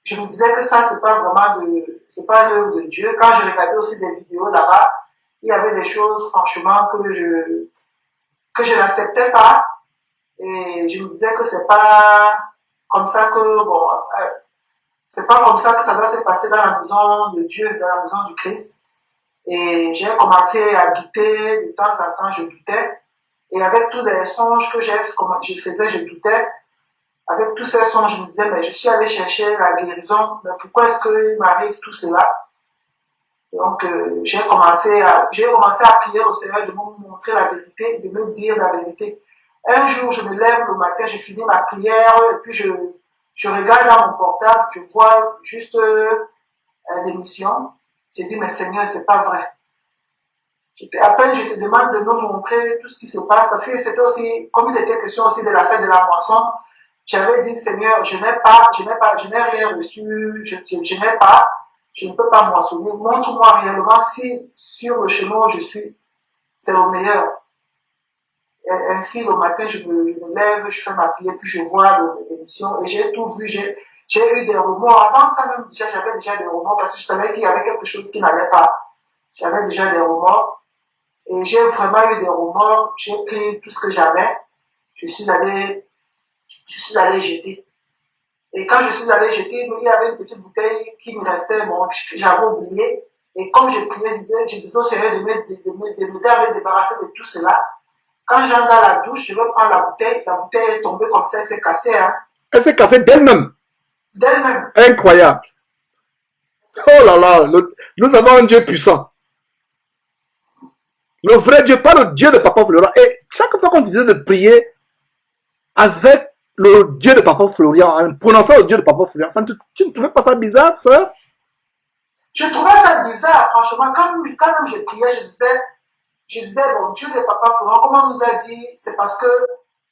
B: je me disais que ça, c'est pas l'œuvre de Dieu. Quand je regardais aussi des vidéos là-bas, il y avait des choses, franchement, que je n'acceptais pas. Et je me disais que c'est pas comme ça que, bon, c'est pas comme ça que ça doit se passer dans la maison de Dieu, dans la maison du Christ. Et j'ai commencé à douter, de temps en temps, je doutais. Et avec tous les songes que je faisais, je doutais. Avec tous ces songes, je me disais, mais je suis allé chercher la guérison, mais pourquoi est-ce qu'il m'arrive tout cela? Donc, j'ai commencé à prier au Seigneur de me montrer la vérité, de me dire la vérité. Un jour, je me lève le matin, je finis ma prière, et puis je regarde dans mon portable, je vois juste l'émission. J'ai dit, mais Seigneur, c'est pas vrai. À peine je te demande de me montrer tout ce qui se passe, parce que c'était aussi, comme il était question aussi de la fête de la moisson, j'avais dit, Seigneur, je n'ai rien reçu, je ne peux pas moissonner. Montre-moi réellement si sur le chemin où je suis, c'est le meilleur. Et ainsi, le matin, je me lève, je fais ma prière, puis je vois l'émission, et j'ai tout vu, j'ai eu des remords. Avant ça même, j'avais déjà des remords, parce que je savais qu'il y avait quelque chose qui n'allait pas. J'avais déjà des remords. Et j'ai vraiment eu des remords. J'ai pris tout ce que j'avais. Je suis allé jeter. Et quand je suis allé jeter, il y avait une petite bouteille qui me restait, bon, j'avais oublié. Et comme je priais, je disais au Seigneur de m'aider à me débarrasser de tout cela. Quand j'entre dans la douche, je veux prendre la bouteille est tombée comme ça, elle s'est cassée. Hein.
A: Elle s'est cassée d'elle-même.
B: D'elle-même.
A: Incroyable. Oh là là, nous avons un Dieu puissant. Le vrai Dieu, pas le Dieu de Papa Florian. Et chaque fois qu'on disait de prier avec le Dieu de Papa Florian, en prononçant le Dieu de Papa Florian, tu ne trouvais pas ça bizarre, sœur?
B: Je trouvais ça bizarre, franchement. Quand même je priais, je disais, bon, Dieu de Papa Florian, comme on nous a dit, c'est parce que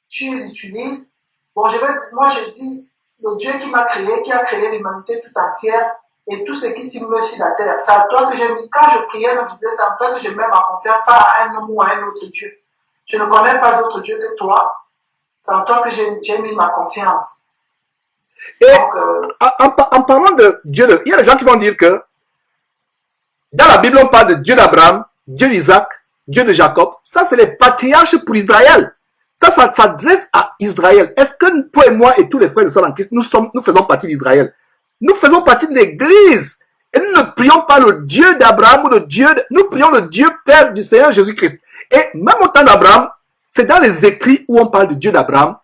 B: tu l'utilises. Bon, moi je dis, le Dieu qui m'a créé, qui a créé l'humanité tout entière et tout ce qui s'y meut sur la terre. C'est à toi que j'ai mis, quand je priais, je disais, c'est à toi que je mets ma confiance, pas à un homme ou à un autre Dieu. Je ne connais pas d'autre Dieu que toi. C'est en toi que j'ai mis ma confiance.
A: Et donc, en parlant de Dieu, il y a des gens qui vont dire que dans la Bible, on parle de Dieu d'Abraham, Dieu d'Isaac, Dieu de Jacob. Ça, c'est les patriarches pour Israël. Ça s'adresse à Israël. Est-ce que toi et moi et tous les frères et sœurs en Christ, nous faisons partie d'Israël? Nous faisons partie de l'Église. Et nous ne prions pas le Dieu d'Abraham ou nous prions le Dieu Père du Seigneur Jésus-Christ. Et même au temps d'Abraham, c'est dans les écrits où on parle de Dieu d'Abraham,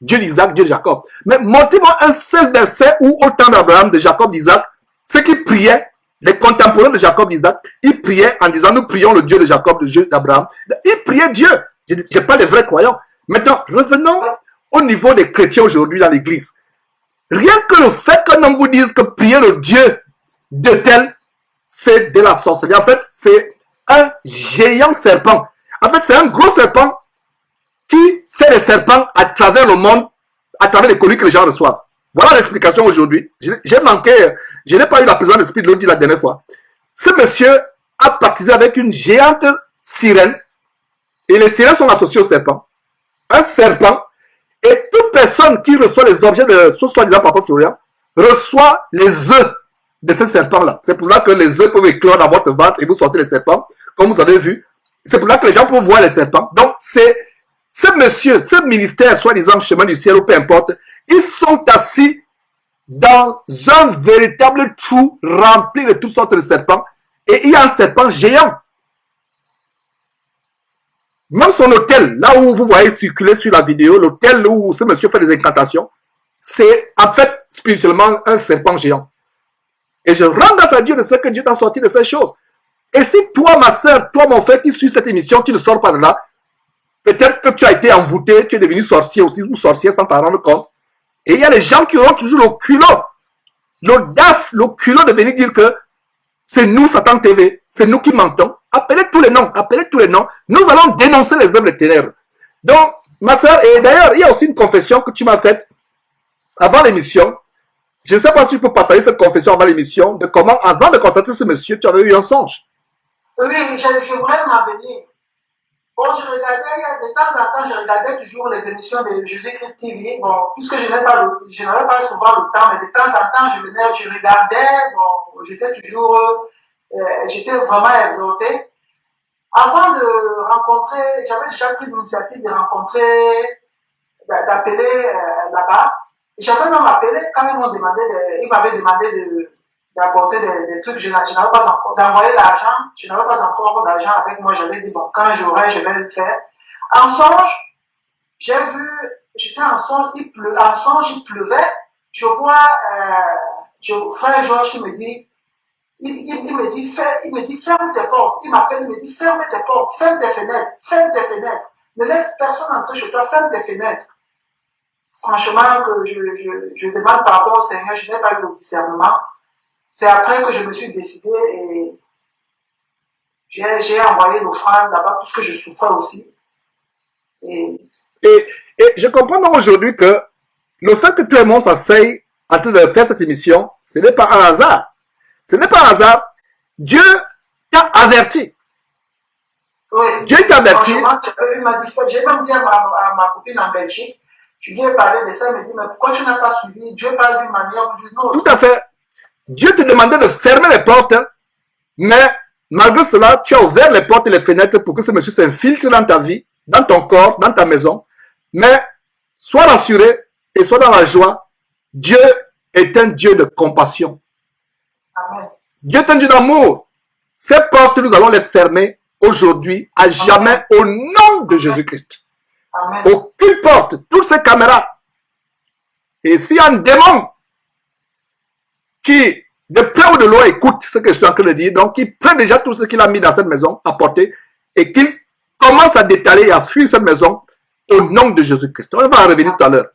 A: Dieu d'Isaac, Dieu de Jacob. Mais montrez-moi un seul verset où au temps d'Abraham, de Jacob, d'Isaac, ceux qui priaient, les contemporains de Jacob, d'Isaac, ils priaient en disant, nous prions le Dieu de Jacob, le Dieu d'Abraham. Ils priaient Dieu. Je parle des vrais croyants. Maintenant, revenons au niveau des chrétiens aujourd'hui dans l'église. Rien que le fait qu'un homme vous dise que prier le Dieu de tel, c'est de la sorcellerie. En fait, c'est un géant serpent. En fait, c'est un gros serpent qui fait des serpents à travers le monde à travers les colis que les gens reçoivent. Voilà l'explication aujourd'hui. J'ai manqué, je n'ai pas eu la présence d'esprit de l'autre la dernière fois. Ce monsieur a baptisé avec une géante sirène, et les sirènes sont associées au serpent. Un serpent, et toute personne qui reçoit les objets de ce soi-disant Papa Florian reçoit les œufs de ce serpent-là. C'est pour ça que les œufs peuvent éclore dans votre ventre et vous sortez les serpents, comme vous avez vu. C'est pour ça que les gens peuvent voir les serpents. Donc, c'est ce monsieur, ce ministère, soi-disant chemin du ciel ou peu importe, ils sont assis dans un véritable trou rempli de toutes sortes de serpents. Et il y a un serpent géant. Même son hôtel, là où vous voyez circuler sur la vidéo, l'hôtel où ce monsieur fait des incantations, c'est en fait spirituellement un serpent géant. Et je rends grâce à Dieu de ce que Dieu t'a sorti de ces choses. Et si toi, ma soeur, toi, mon frère, qui suis cette émission, tu ne sors pas de là, peut-être que tu as été envoûté, tu es devenu sorcier aussi, ou sorcier sans t'en rendre compte. Et il y a des gens qui auront toujours le culot, l'audace, le culot de venir dire que c'est nous, Satan TV, c'est nous qui mentons. Appelez tous les noms, appelez tous les noms. Nous allons dénoncer les œuvres de ténèbres. Donc, ma soeur, et d'ailleurs, il y a aussi une confession que tu m'as faite avant l'émission. Je ne sais pas si tu peux partager cette confession avant l'émission, de comment, avant de contacter ce monsieur, tu avais eu un songe.
B: Oui, je voulais m'en venir. Bon, je regardais, de temps en temps, je regardais toujours les émissions de Jésus-Christ TV. Bon, puisque je n'avais pas souvent le temps, mais de temps en temps, je regardais, bon, j'étais vraiment exhorté. Avant de rencontrer, j'avais déjà pris l'initiative de rencontrer, d'appeler là-bas. J'avais même appelé quand ils m'avaient demandé d'apporter des trucs, je n'avais pas encore, d'envoyer l'argent, je n'avais pas encore d'argent avec moi, j'avais dit, bon, quand j'aurai, je vais le faire. En songe, j'étais en songe, il pleuvait, je vois, frère Georges qui me dit, il me dit, ferme tes portes, il m'appelle, il me dit, ferme tes portes, ferme tes fenêtres, ne laisse personne entrer chez toi, ferme tes fenêtres. Franchement, que je demande pardon au Seigneur, je n'ai pas eu le discernement. C'est après que je me suis décidé et j'ai envoyé l'offrande là-bas puisque je souffrais aussi. Et
A: je comprends donc aujourd'hui que le fait que tout le monde s'asseye en train de faire cette émission, ce n'est pas un hasard. Ce n'est pas un hasard. Dieu t'a averti.
B: oui,
A: Dieu t'a averti.
B: J'ai même dit à ma copine en Belgique, je lui ai parlé de ça, elle me dit, mais pourquoi tu n'as pas suivi? Dieu parle d'une manière ou d'une autre.
A: Tout à fait. Dieu te demandait de fermer les portes, mais malgré cela, tu as ouvert les portes et les fenêtres pour que ce monsieur s'infiltre dans ta vie, dans ton corps, dans ta maison. Mais sois rassuré et sois dans la joie. Dieu est un Dieu de compassion.
B: Amen.
A: Dieu est un Dieu d'amour. Ces portes, nous allons les fermer aujourd'hui, à jamais, au nom de Jésus-Christ.
B: Amen.
A: Aucune porte, toutes ces caméras. Et s'il y a un démon qui, de près ou de loin, écoute ce que je suis en train de dire, donc il prend déjà tout ce qu'il a mis dans cette maison à porter et qu'il commence à détaler et à fuir cette maison au nom de Jésus-Christ. On va en revenir tout à l'heure.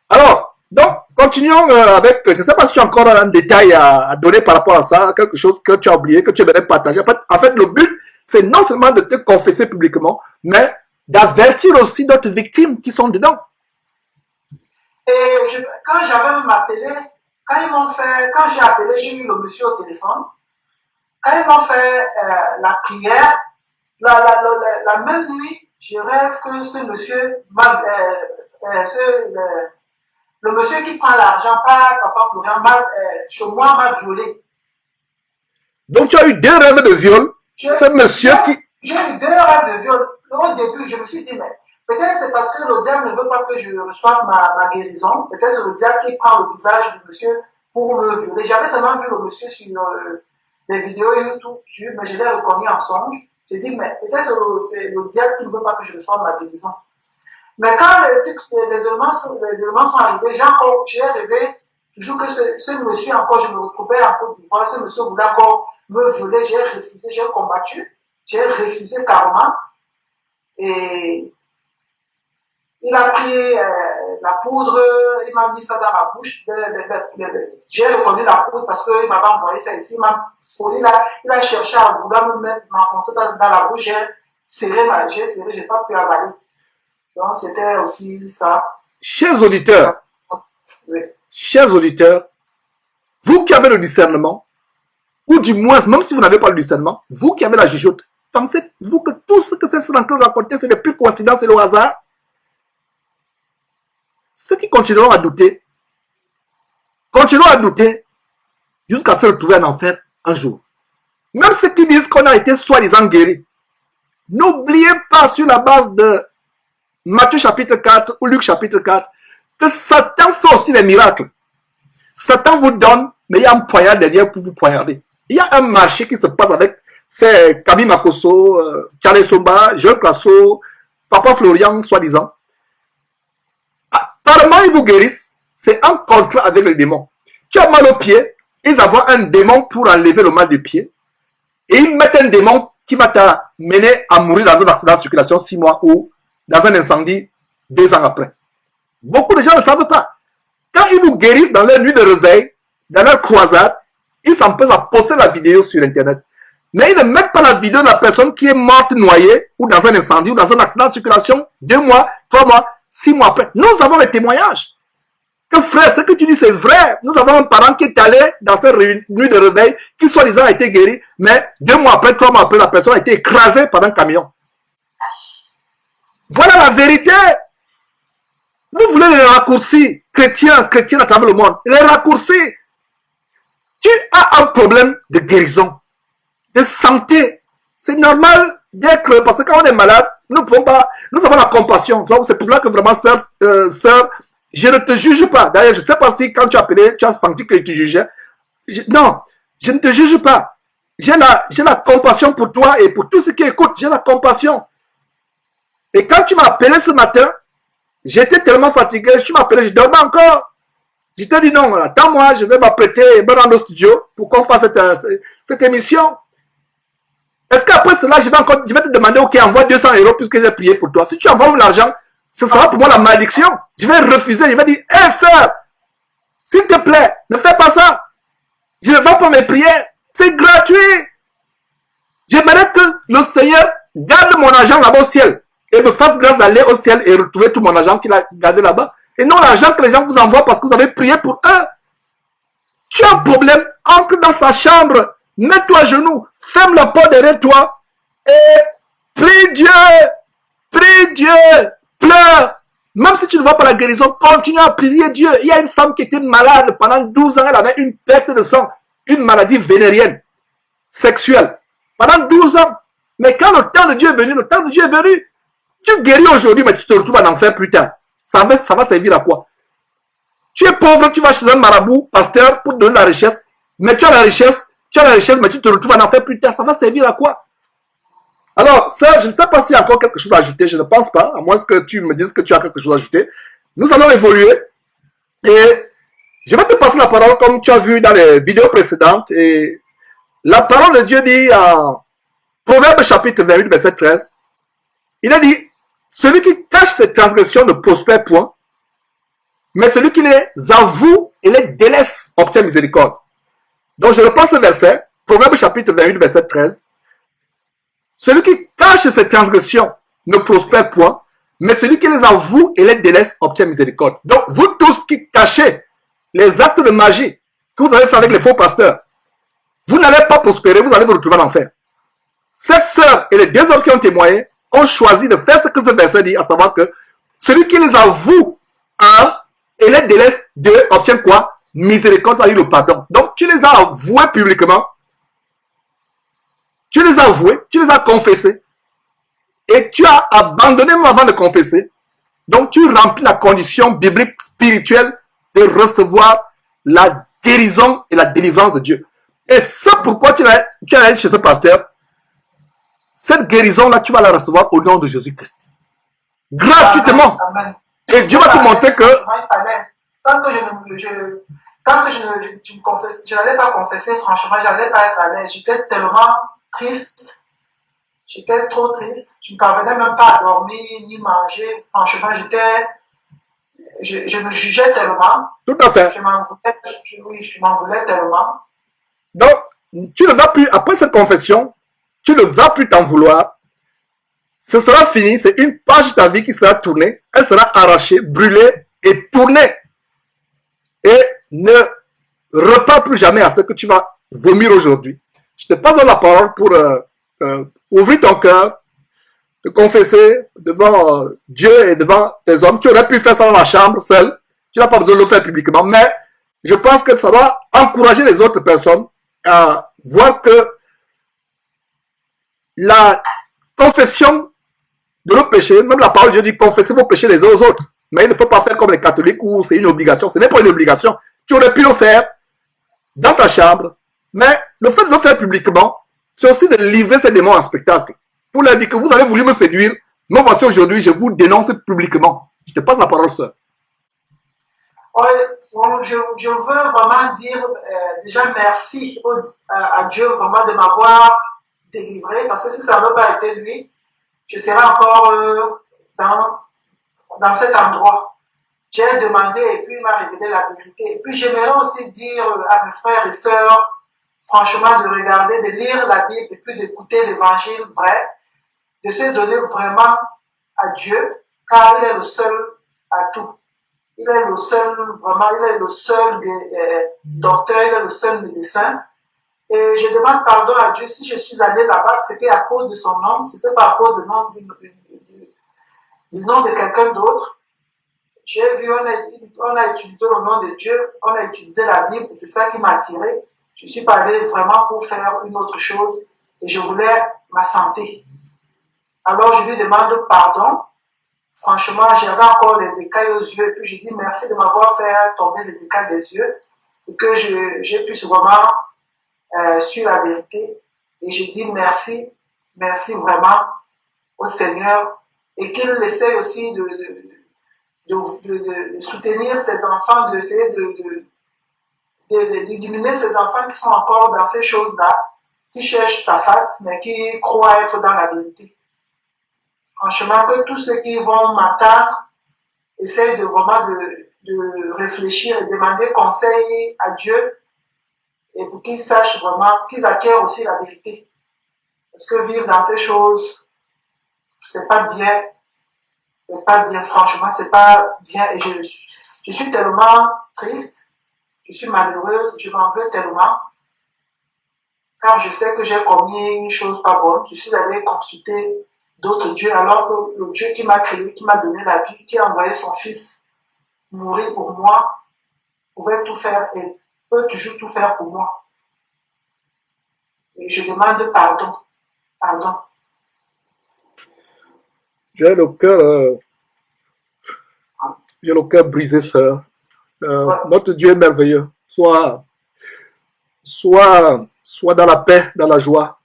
A: Alors, donc, continuons avec, je ne sais pas si tu as encore un détail à donner par rapport à ça, quelque chose que tu as oublié, que tu aimerais partager. En fait, le but, c'est non seulement de te confesser publiquement, mais d'avertir aussi d'autres victimes qui sont dedans.
B: Et quand j'avais même appelé, quand j'ai appelé, j'ai eu le monsieur au téléphone. Quand ils m'ont fait la prière, la même nuit, je rêve que ce monsieur, le monsieur qui prend l'argent par Papa Florian, chez moi, m'a violé.
A: Donc tu as eu 2 rêves de viol. Ce monsieur qui...
B: J'ai eu 2 rêves de viol. Au début, je me suis dit, mais peut-être c'est parce que le diable ne veut pas que je reçoive ma guérison. Peut-être c'est le diable qui prend le visage du monsieur pour me violer. J'avais seulement vu le monsieur sur les vidéos YouTube, mais je l'ai reconnu en songe. J'ai dit, mais peut-être c'est le diable qui ne veut pas que je reçoive ma guérison. Mais quand les éléments sont arrivés, j'ai rêvé toujours que ce monsieur encore, je me retrouvais en Côte d'Ivoire, ce monsieur voulait encore me violer, j'ai refusé, j'ai combattu, j'ai refusé carrément. Et il a pris la poudre, il m'a mis ça dans la bouche. J'ai reconnu la poudre parce qu'il m'avait envoyé ça ici. Il a cherché à vouloir m'enfoncer dans la bouche. J'ai serré, j'ai pas pu avaler. Donc c'était aussi ça.
A: chers auditeurs, vous qui avez le discernement, ou du moins, même si vous n'avez pas le discernement, vous qui avez la jugeote, pensez-vous que tout ce que c'est en train de raconter, c'est des pures coïncidences et le hasard? Ceux qui continueront à douter jusqu'à se retrouver en enfer un jour. Même ceux qui disent qu'on a été soi-disant guéris, n'oubliez pas sur la base de Matthieu chapitre 4 ou Luc chapitre 4 que Satan fait aussi des miracles. Satan vous donne, mais il y a un poignard derrière pour vous poignarder. Il y a un marché qui se passe avec ces Kabi Makoso, Charles Soba, Joël Plasso, Papa Florian, soi-disant. Apparemment, ils vous guérissent. C'est un contrat avec le démon. Tu as mal au pied, ils envoient un démon pour enlever le mal du pied. Et ils mettent un démon qui va t'amener à mourir dans un accident de circulation 6 mois ou dans un incendie 2 ans après. Beaucoup de gens ne savent pas. Quand ils vous guérissent dans leur nuit de réveil, dans leur croisade, ils s'empressent à poster la vidéo sur Internet. Mais ils ne mettent pas la vidéo de la personne qui est morte noyée ou dans un incendie ou dans un accident de circulation 2 mois, 3 mois, 6 mois après. Nous avons les témoignages. Que frère, ce que tu dis c'est vrai. Nous avons un parent qui est allé dans cette nuit de réveil, qui soi-disant a été guéri, mais 2 mois après, 3 mois après, la personne a été écrasée par un camion. Voilà la vérité. Vous voulez les raccourcis chrétiens à travers le monde. Les raccourcis. Tu as un problème de guérison, de santé. C'est normal d'être, parce que quand on est malade, nous avons la compassion. C'est pour ça que vraiment, sœur, je ne te juge pas. D'ailleurs, je ne sais pas si quand tu as appelé, tu as senti que tu jugeais. Non, je ne te juge pas. J'ai la compassion pour toi et pour tous ceux qui écoutent. J'ai la compassion. Et quand tu m'as appelé ce matin, j'étais tellement fatigué. Tu m'as appelé, je dormais encore. Je t'ai dit non, attends-moi, je vais m'apprêter et me rendre au studio pour qu'on fasse cette émission. Est-ce qu'après cela, je vais te demander, ok, envoie 200 € puisque j'ai prié pour toi. Si tu envoies l'argent, ce sera pour moi la malédiction. Je vais refuser, je vais dire, hé sœur, s'il te plaît, ne fais pas ça. Je ne vends pas mes prières. C'est gratuit. J'aimerais que le Seigneur garde mon argent là-bas au ciel et me fasse grâce d'aller au ciel et retrouver tout mon argent qu'il a gardé là-bas. Et non l'argent que les gens vous envoient parce que vous avez prié pour eux. Tu as un problème, entre dans sa chambre, mets-toi à genoux, ferme la porte derrière toi et prie Dieu, pleure. Même si tu ne vois pas la guérison, continue à prier Dieu. Il y a une femme qui était malade pendant 12 ans, elle avait une perte de sang, une maladie vénérienne, sexuelle, pendant 12 ans. Mais quand le temps de Dieu est venu, tu guéris aujourd'hui, mais tu te retrouves en enfer plus tard. Ça va servir à quoi? Tu es pauvre, tu vas chez un marabout, pasteur, pour te donner la richesse, mais tu as la richesse, mais tu te retrouves en enfer plus tard. Ça va servir à quoi? Alors, ça, je ne sais pas s'il y a encore quelque chose à ajouter, je ne pense pas, à moins que tu me dises que tu as quelque chose à ajouter. Nous allons évoluer, et je vais te passer la parole comme tu as vu dans les vidéos précédentes, et la parole de Dieu dit en Proverbe chapitre 28, verset 13, il a dit, celui qui cache ses transgressions ne prospère point, mais celui qui les avoue et les délaisse obtient miséricorde. Donc je reprends ce verset, Proverbe chapitre 28, verset 13. Celui qui cache ses transgressions ne prospère point, mais celui qui les avoue et les délaisse obtient miséricorde. Donc vous tous qui cachez les actes de magie que vous avez fait avec les faux pasteurs, vous n'allez pas prospérer, vous allez vous retrouver en enfer. Ces sœurs et les 2 hommes qui ont témoigné ont choisi de faire ce que ce verset dit, à savoir que celui qui les avoue et les délaisse obtient quoi? Miséricorde, c'est-à-dire le pardon. Donc tu les as avoués publiquement, tu les as avoués, tu les as confessés, et tu as abandonné même avant de confesser. Donc tu remplis la condition biblique spirituelle de recevoir la guérison et la délivrance de Dieu. Et c'est pourquoi tu es allé chez ce pasteur. Cette guérison-là, tu vas la recevoir au nom de Jésus-Christ. Gratuitement.
B: Amen.
A: Et Dieu va te montrer que...
B: Tant que je ne confesse, je n'allais pas confesser, franchement, je n'allais pas être à l'aise. J'étais tellement triste. J'étais trop triste. Je ne parvenais même pas à dormir, ni manger. Franchement, je me jugeais tellement.
A: Tout à fait.
B: Je m'en voulais tellement.
A: Donc, tu ne vas plus, après cette confession, tu ne vas plus t'en vouloir. Ce sera fini. C'est une page de ta vie qui sera tournée. Elle sera arrachée, brûlée et tourner. Et ne repars plus jamais à ce que tu vas vomir aujourd'hui. Je te passe la parole pour ouvrir ton cœur, te confesser devant Dieu et devant tes hommes. Tu aurais pu faire ça dans la chambre seul. Tu n'as pas besoin de le faire publiquement. Mais je pense que ça doit encourager les autres personnes à voir que la confession de nos péchés, même la parole de Dieu dit confessez vos péchés les uns aux autres. Mais il ne faut pas faire comme les catholiques où c'est une obligation. Ce n'est pas une obligation. Tu aurais pu le faire dans ta chambre. Mais le fait de le faire publiquement, c'est aussi de livrer ces démons en spectacle. Pour leur dire que vous avez voulu me séduire, mais voici aujourd'hui, je vous dénonce publiquement. Je te passe la parole, sœur.
B: Oui, je veux vraiment dire déjà merci à Dieu vraiment de m'avoir délivré, parce que si ça n'avait pas été lui, je serais encore dans cet endroit. J'ai demandé et puis il m'a révélé la vérité. Et puis j'aimerais aussi dire à mes frères et sœurs, franchement, de regarder, de lire la Bible et puis d'écouter l'évangile vrai, de se donner vraiment à Dieu, car il est le seul à tout. Il est le seul, vraiment, il est le seul docteur, il est le seul médecin. Et je demande pardon à Dieu si je suis allé là-bas, c'était à cause de son nom, c'était pas à cause du nom de quelqu'un d'autre. J'ai vu, on a utilisé le nom de Dieu, on a utilisé la Bible, et c'est ça qui m'a attiré. Je suis pas allé vraiment pour faire une autre chose, et je voulais ma santé. Alors je lui demande pardon. Franchement, j'avais encore les écailles aux yeux, et puis je dis merci de m'avoir fait tomber les écailles des yeux, et que je puisse vraiment suivre la vérité. Et je dis merci vraiment au Seigneur, et qu'il essaie aussi de soutenir ses enfants, d'essayer d'éliminer ces enfants qui sont encore dans ces choses-là, qui cherchent sa face, mais qui croient être dans la vérité. Franchement, que tous ceux qui vont m'entendre essayent de vraiment de réfléchir et demander conseil à Dieu, et pour qu'ils sachent vraiment, qu'ils acquièrent aussi la vérité. Parce que vivre dans ces choses, c'est pas bien. C'est pas bien, franchement, c'est pas bien. Et je suis tellement triste, je suis malheureuse, je m'en veux tellement, car je sais que j'ai commis une chose pas bonne. Je suis allée consulter d'autres dieux, alors que le Dieu qui m'a créé, qui m'a donné la vie, qui a envoyé son fils mourir pour moi, pouvait tout faire et peut toujours tout faire pour moi. Et je demande pardon. Pardon.
A: J'ai le cœur brisé, sœur. Notre Dieu est merveilleux. Sois dans la paix, dans la joie.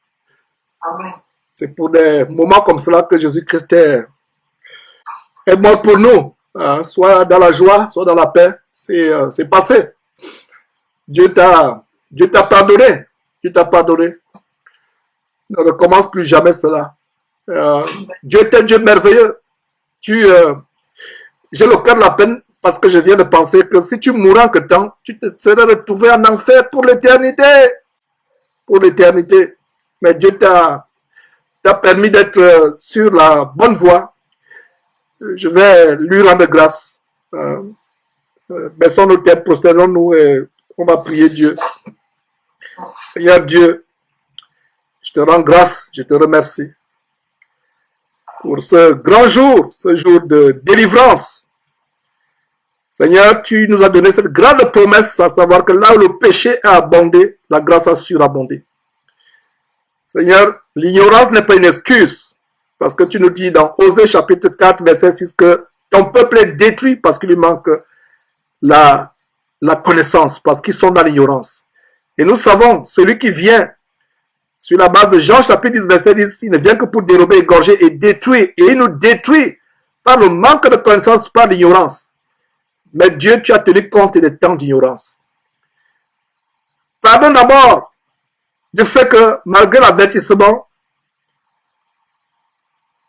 B: Amen.
A: C'est pour des moments comme cela que Jésus-Christ est mort pour nous. Soit dans la joie, soit dans la paix. C'est passé. Dieu t'a pardonné. Dieu t'a pardonné. Ne recommence plus jamais cela. Dieu est un Dieu merveilleux. J'ai le cœur de la peine parce que je viens de penser que si tu mourras en que temps, tu te serais retrouvé en enfer pour l'éternité. Pour l'éternité. Mais Dieu t'a permis d'être sur la bonne voie. Je vais lui rendre grâce. Baissons nos têtes, prosternons-nous et on va prier Dieu. Seigneur Dieu, je te rends grâce, je te remercie pour ce grand jour, ce jour de délivrance. Seigneur, tu nous as donné cette grande promesse, à savoir que là où le péché a abondé, la grâce a surabondé. Seigneur, l'ignorance n'est pas une excuse, parce que tu nous dis dans Osée chapitre 4, verset 6, que ton peuple est détruit parce qu'il lui manque la connaissance, parce qu'ils sont dans l'ignorance. Et nous savons, celui qui vient sur la base de Jean chapitre 10, verset 10, il ne vient que pour dérober, égorger et détruire. Et il nous détruit par le manque de connaissance, par l'ignorance. Mais Dieu, tu as tenu compte des temps d'ignorance. Pardonne d'abord. Je sais que malgré l'avertissement,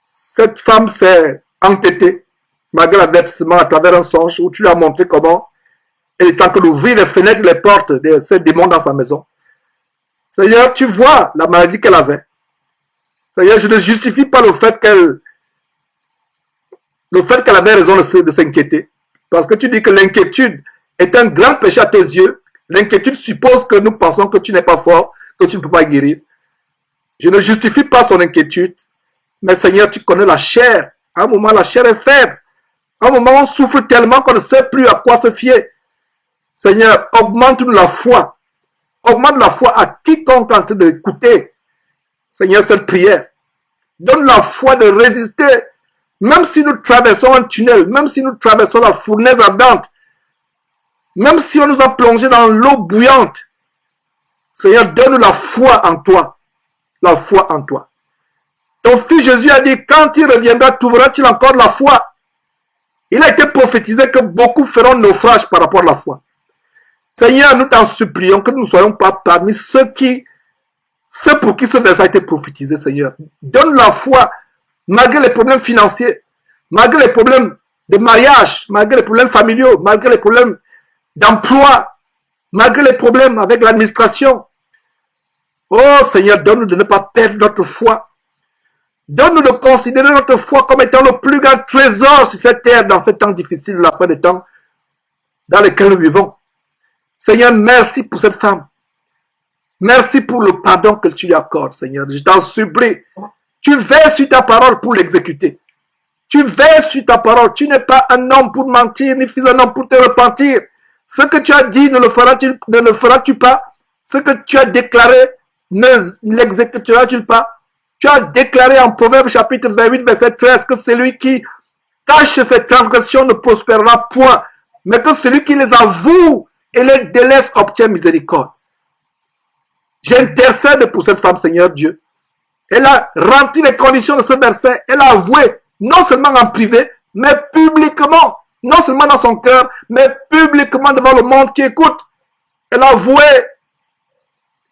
A: cette femme s'est entêtée, malgré l'avertissement à travers un songe où tu lui as montré comment elle est en train d'ouvrir les fenêtres et les portes de ces démons dans sa maison. Seigneur, tu vois la maladie qu'elle avait. Seigneur, je ne justifie pas le fait qu'elle avait raison de s'inquiéter. Parce que tu dis que l'inquiétude est un grand péché à tes yeux. L'inquiétude suppose que nous pensons que tu n'es pas fort, que tu ne peux pas guérir. Je ne justifie pas son inquiétude. Mais Seigneur, tu connais la chair. À un moment, la chair est faible. À un moment, on souffre tellement qu'on ne sait plus à quoi se fier. Seigneur, augmente-nous la foi. Augmente la foi à quiconque est en train d'écouter, Seigneur, cette prière. Donne la foi de résister, même si nous traversons un tunnel, même si nous traversons la fournaise ardente, même si on nous a plongé dans l'eau bouillante. Seigneur, donne-nous la foi en toi. La foi en toi. Ton fils Jésus a dit, quand il reviendra, trouveras-tu encore la foi? Il a été prophétisé que beaucoup feront naufrage par rapport à la foi. Seigneur, nous t'en supplions que nous ne soyons pas parmi ceux pour qui ce verset a été prophétisé, Seigneur. Donne la foi, malgré les problèmes financiers, malgré les problèmes de mariage, malgré les problèmes familiaux, malgré les problèmes d'emploi, malgré les problèmes avec l'administration. Oh Seigneur, donne-nous de ne pas perdre notre foi. Donne-nous de considérer notre foi comme étant le plus grand trésor sur cette terre dans ces temps difficiles de la fin des temps dans lesquels nous vivons. Seigneur, merci pour cette femme. Merci pour le pardon que tu lui accordes, Seigneur. Je t'en supplie. Tu veilles sur ta parole pour l'exécuter. Tu veilles sur ta parole. Tu n'es pas un homme pour mentir, ni fils d'un homme pour te repentir. Ce que tu as dit, ne le feras-tu pas? Ce que tu as déclaré, ne l'exécuteras-tu pas? Tu as déclaré en Proverbe chapitre 28, verset 13, que celui qui cache ses transgressions ne prospérera point, mais que celui qui les avoue et les délaisse obtient miséricorde. J'intercède pour cette femme, Seigneur Dieu. Elle a rempli les conditions de ce verset. Elle a avoué, non seulement en privé, mais publiquement. Non seulement dans son cœur, mais publiquement devant le monde qui écoute. Elle a avoué.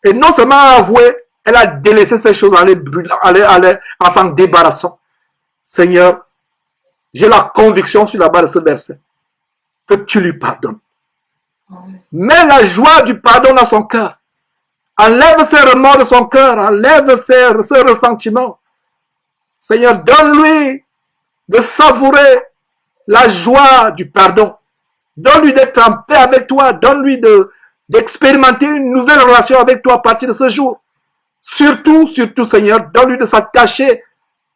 A: Et non seulement avoué, elle a délaissé ces choses en s'en débarrassant. Seigneur, j'ai la conviction sur la base de ce verset que tu lui pardonnes. Mets la joie du pardon dans son cœur. Enlève ses remords de son cœur. Enlève ses ressentiments. Seigneur, donne-lui de savourer la joie du pardon. Donne-lui d'être en paix avec toi. Donne-lui d'expérimenter une nouvelle relation avec toi à partir de ce jour. Surtout, Seigneur, donne-lui de s'attacher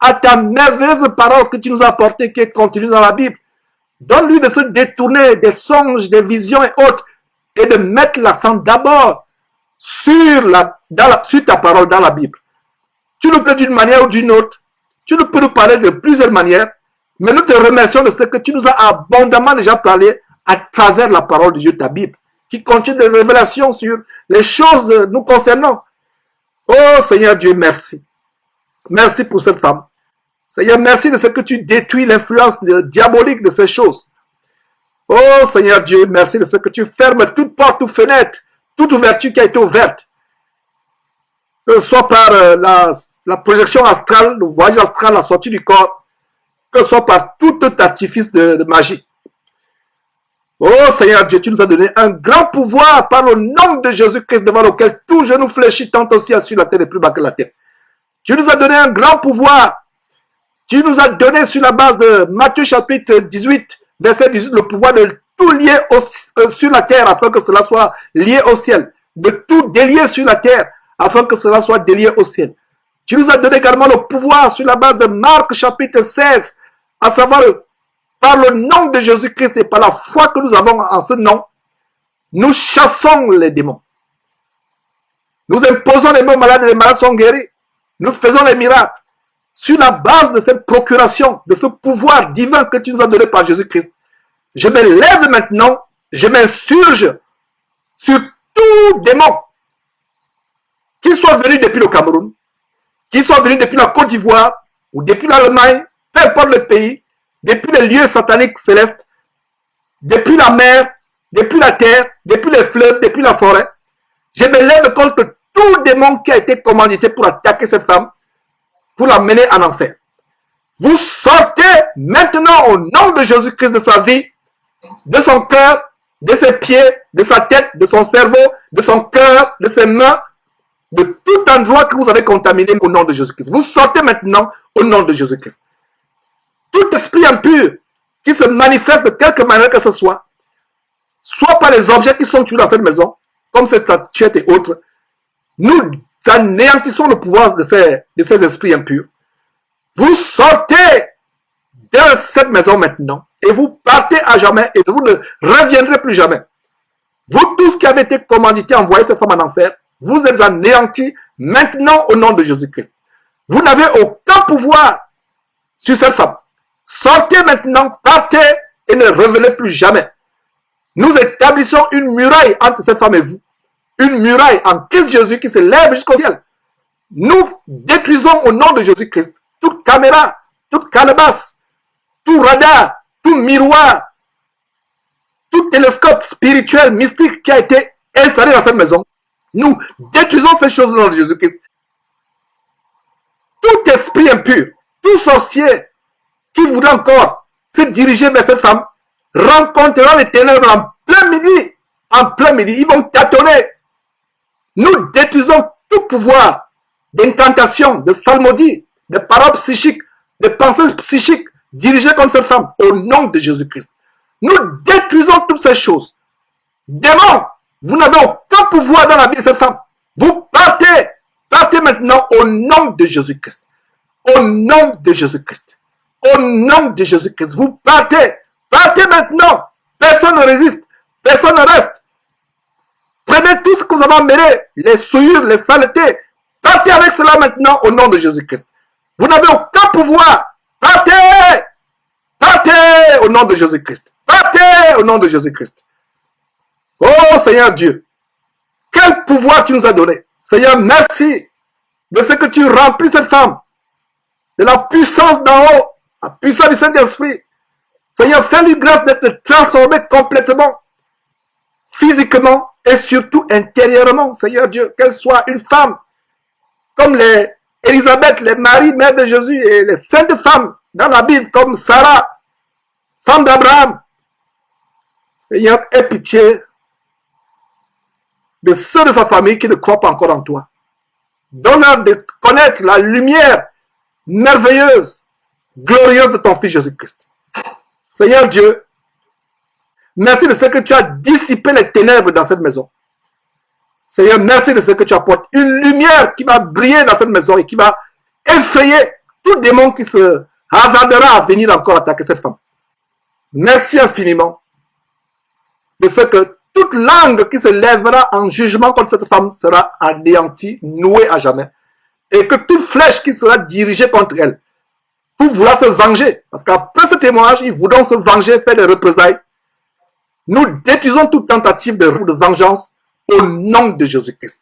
A: à ta merveilleuse parole que tu nous as apportée, qui est contenue dans la Bible. Donne-lui de se détourner des songes, des visions et autres, et de mettre l'accent d'abord sur ta parole dans la Bible. Tu le peux d'une manière ou d'une autre. Tu peux nous parler de plusieurs manières, mais nous te remercions de ce que tu nous as abondamment déjà parlé à travers la parole de Dieu, ta Bible, qui contient des révélations sur les choses nous concernant. Oh Seigneur Dieu, merci. Merci pour cette femme. Seigneur, merci de ce que tu détruis l'influence diabolique de ces choses. Oh Seigneur Dieu, merci de ce que tu fermes toute porte, toute fenêtre, toute ouverture qui a été ouverte. Que ce soit par la projection astrale, le voyage astral, la sortie du corps, que ce soit par tout artifice de magie. Oh Seigneur Dieu, tu nous as donné un grand pouvoir par le nom de Jésus-Christ devant lequel tout genou fléchit tant aussi sur la terre et plus bas que la terre. Tu nous as donné un grand pouvoir. Tu nous as donné sur la base de Matthieu chapitre 18, verset 18, le pouvoir de tout lier sur la terre afin que cela soit lié au ciel. De tout délier sur la terre afin que cela soit délié au ciel. Tu nous as donné également le pouvoir sur la base de Marc chapitre 16, à savoir par le nom de Jésus-Christ et par la foi que nous avons en ce nom, nous chassons les démons. Nous imposons les mains malades et les malades sont guéris. Nous faisons les miracles. Sur la base de cette procuration, de ce pouvoir divin que tu nous as donné par Jésus-Christ, je me lève maintenant, je m'insurge sur tout démon, qu'il soit venu depuis le Cameroun, qu'il soit venu depuis la Côte d'Ivoire, ou depuis l'Allemagne, peu importe le pays, depuis les lieux sataniques célestes, depuis la mer, depuis la terre, depuis les fleuves, depuis la forêt. Je me lève contre tout démon qui a été commandité pour attaquer cette femme, pour la mener en enfer. Vous sortez maintenant au nom de Jésus-Christ de sa vie, de son cœur, de ses pieds, de sa tête, de son cerveau, de son cœur, de ses mains, de tout endroit que vous avez contaminé au nom de Jésus-Christ. Vous sortez maintenant au nom de Jésus-Christ. Tout esprit impur qui se manifeste de quelque manière que ce soit par les objets qui sont tués dans cette maison, comme cette statuette et autres, nous anéantissons le pouvoir de ces esprits impurs. Vous sortez de cette maison maintenant et vous partez à jamais et vous ne reviendrez plus jamais. Vous tous qui avez été commandités à envoyer cette femme en enfer, vous êtes anéantis maintenant au nom de Jésus-Christ. Vous n'avez aucun pouvoir sur cette femme. Sortez maintenant, partez et ne revenez plus jamais. Nous établissons une muraille entre cette femme et vous. Une muraille en Christ Jésus qui se lève jusqu'au ciel. Nous détruisons au nom de Jésus-Christ toute caméra, toute calebasse, tout radar, tout miroir, tout télescope spirituel, mystique qui a été installé dans cette maison. Nous détruisons ces choses au nom de Jésus-Christ. Tout esprit impur, tout sorcier qui voudrait encore se diriger vers cette femme, rencontrera les ténèbres en plein midi. En plein midi, ils vont tâtonner. Nous détruisons tout pouvoir d'incantation, de psalmodie, de paroles psychiques, de pensées psychiques dirigées contre cette femme au nom de Jésus-Christ. Nous détruisons toutes ces choses. Démons, vous n'avez aucun pouvoir dans la vie de cette femme. Vous partez. Partez maintenant au nom de Jésus-Christ. Au nom de Jésus-Christ. Au nom de Jésus-Christ. Vous partez. Partez maintenant. Personne ne résiste. Personne ne reste. Prenez tout ce que vous avez emmêlé, les souillures, les saletés. Partez avec cela maintenant au nom de Jésus-Christ. Vous n'avez aucun pouvoir. Partez. Partez au nom de Jésus-Christ. Partez au nom de Jésus-Christ. Oh Seigneur Dieu, quel pouvoir tu nous as donné. Seigneur, merci de ce que tu remplis cette femme, de la puissance d'en haut, la puissance du Saint-Esprit. Seigneur, fais-lui grâce d'être transformé complètement, physiquement et surtout intérieurement. Seigneur Dieu, qu'elle soit une femme comme les Élisabeth, les Marie, mère de Jésus et les saintes femmes dans la Bible comme Sarah, femme d'Abraham. Seigneur, aie pitié de ceux de sa famille qui ne croient pas encore en toi. Donne-leur de connaître la lumière merveilleuse, glorieuse de ton Fils Jésus-Christ. Seigneur Dieu, merci de ce que tu as dissipé les ténèbres dans cette maison. Seigneur, merci de ce que tu apportes une lumière qui va briller dans cette maison et qui va effrayer tout démon qui se hasardera à venir encore attaquer cette femme. Merci infiniment de ce que toute langue qui se lèvera en jugement contre cette femme sera anéantie, nouée à jamais. Et que toute flèche qui sera dirigée contre elle, pour vouloir se venger, parce qu'après ce témoignage, ils voudront se venger, faire des représailles. Nous détruisons toute tentative de vengeance au nom de Jésus-Christ.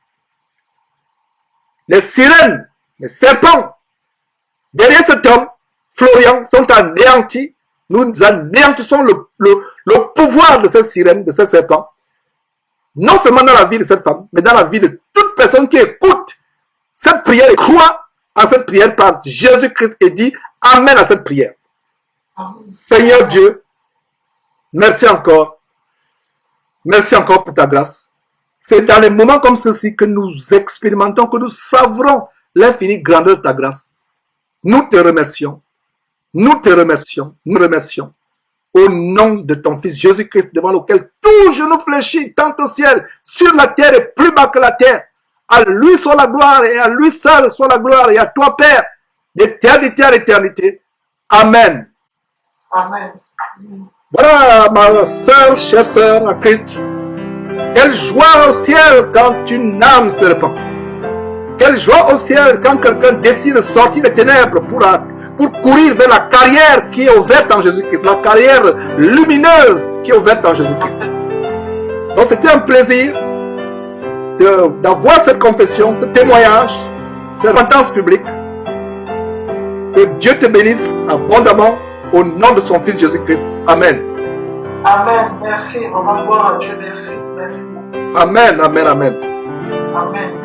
A: Les sirènes, les serpents, derrière cet homme, Florian, sont anéantis. Nous anéantissons le pouvoir de ces sirènes, de ces serpents. Non seulement dans la vie de cette femme, mais dans la vie de toute personne qui écoute cette prière et croit à cette prière par Jésus-Christ et dit Amen à cette prière. Seigneur Dieu, merci encore. Merci encore pour ta grâce. C'est dans les moments comme ceci que nous expérimentons, que nous savrons l'infinie grandeur de ta grâce. Nous te remercions. Nous te remercions. Nous remercions. Au nom de ton Fils Jésus-Christ, devant lequel tout genou fléchit, tant au ciel, sur la terre et plus bas que la terre. À lui soit la gloire et à lui seul soit la gloire et à toi, Père, d'éternité à l'éternité. Amen.
B: Amen.
A: Voilà, ma sœur, chère sœur à Christ. Quelle joie au ciel quand une âme se répand. Quelle joie au ciel quand quelqu'un décide de sortir des ténèbres pour courir vers la carrière qui est ouverte en Jésus-Christ, la carrière lumineuse qui est ouverte en Jésus-Christ. Donc c'était un plaisir d'avoir cette confession, ce témoignage, cette repentance publique. Que Dieu te bénisse abondamment au nom de son Fils Jésus-Christ. Amen.
B: Amen. Merci. On va voir Dieu. Merci. Merci.
A: Amen. Amen. Amen.
B: Amen.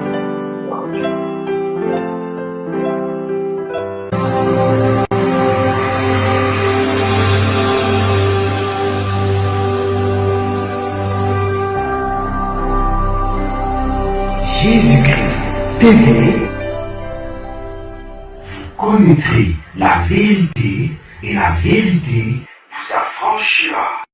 K: Jésus-Christ TV, vous connaîtrez la vérité et la vérité vous a Sheila.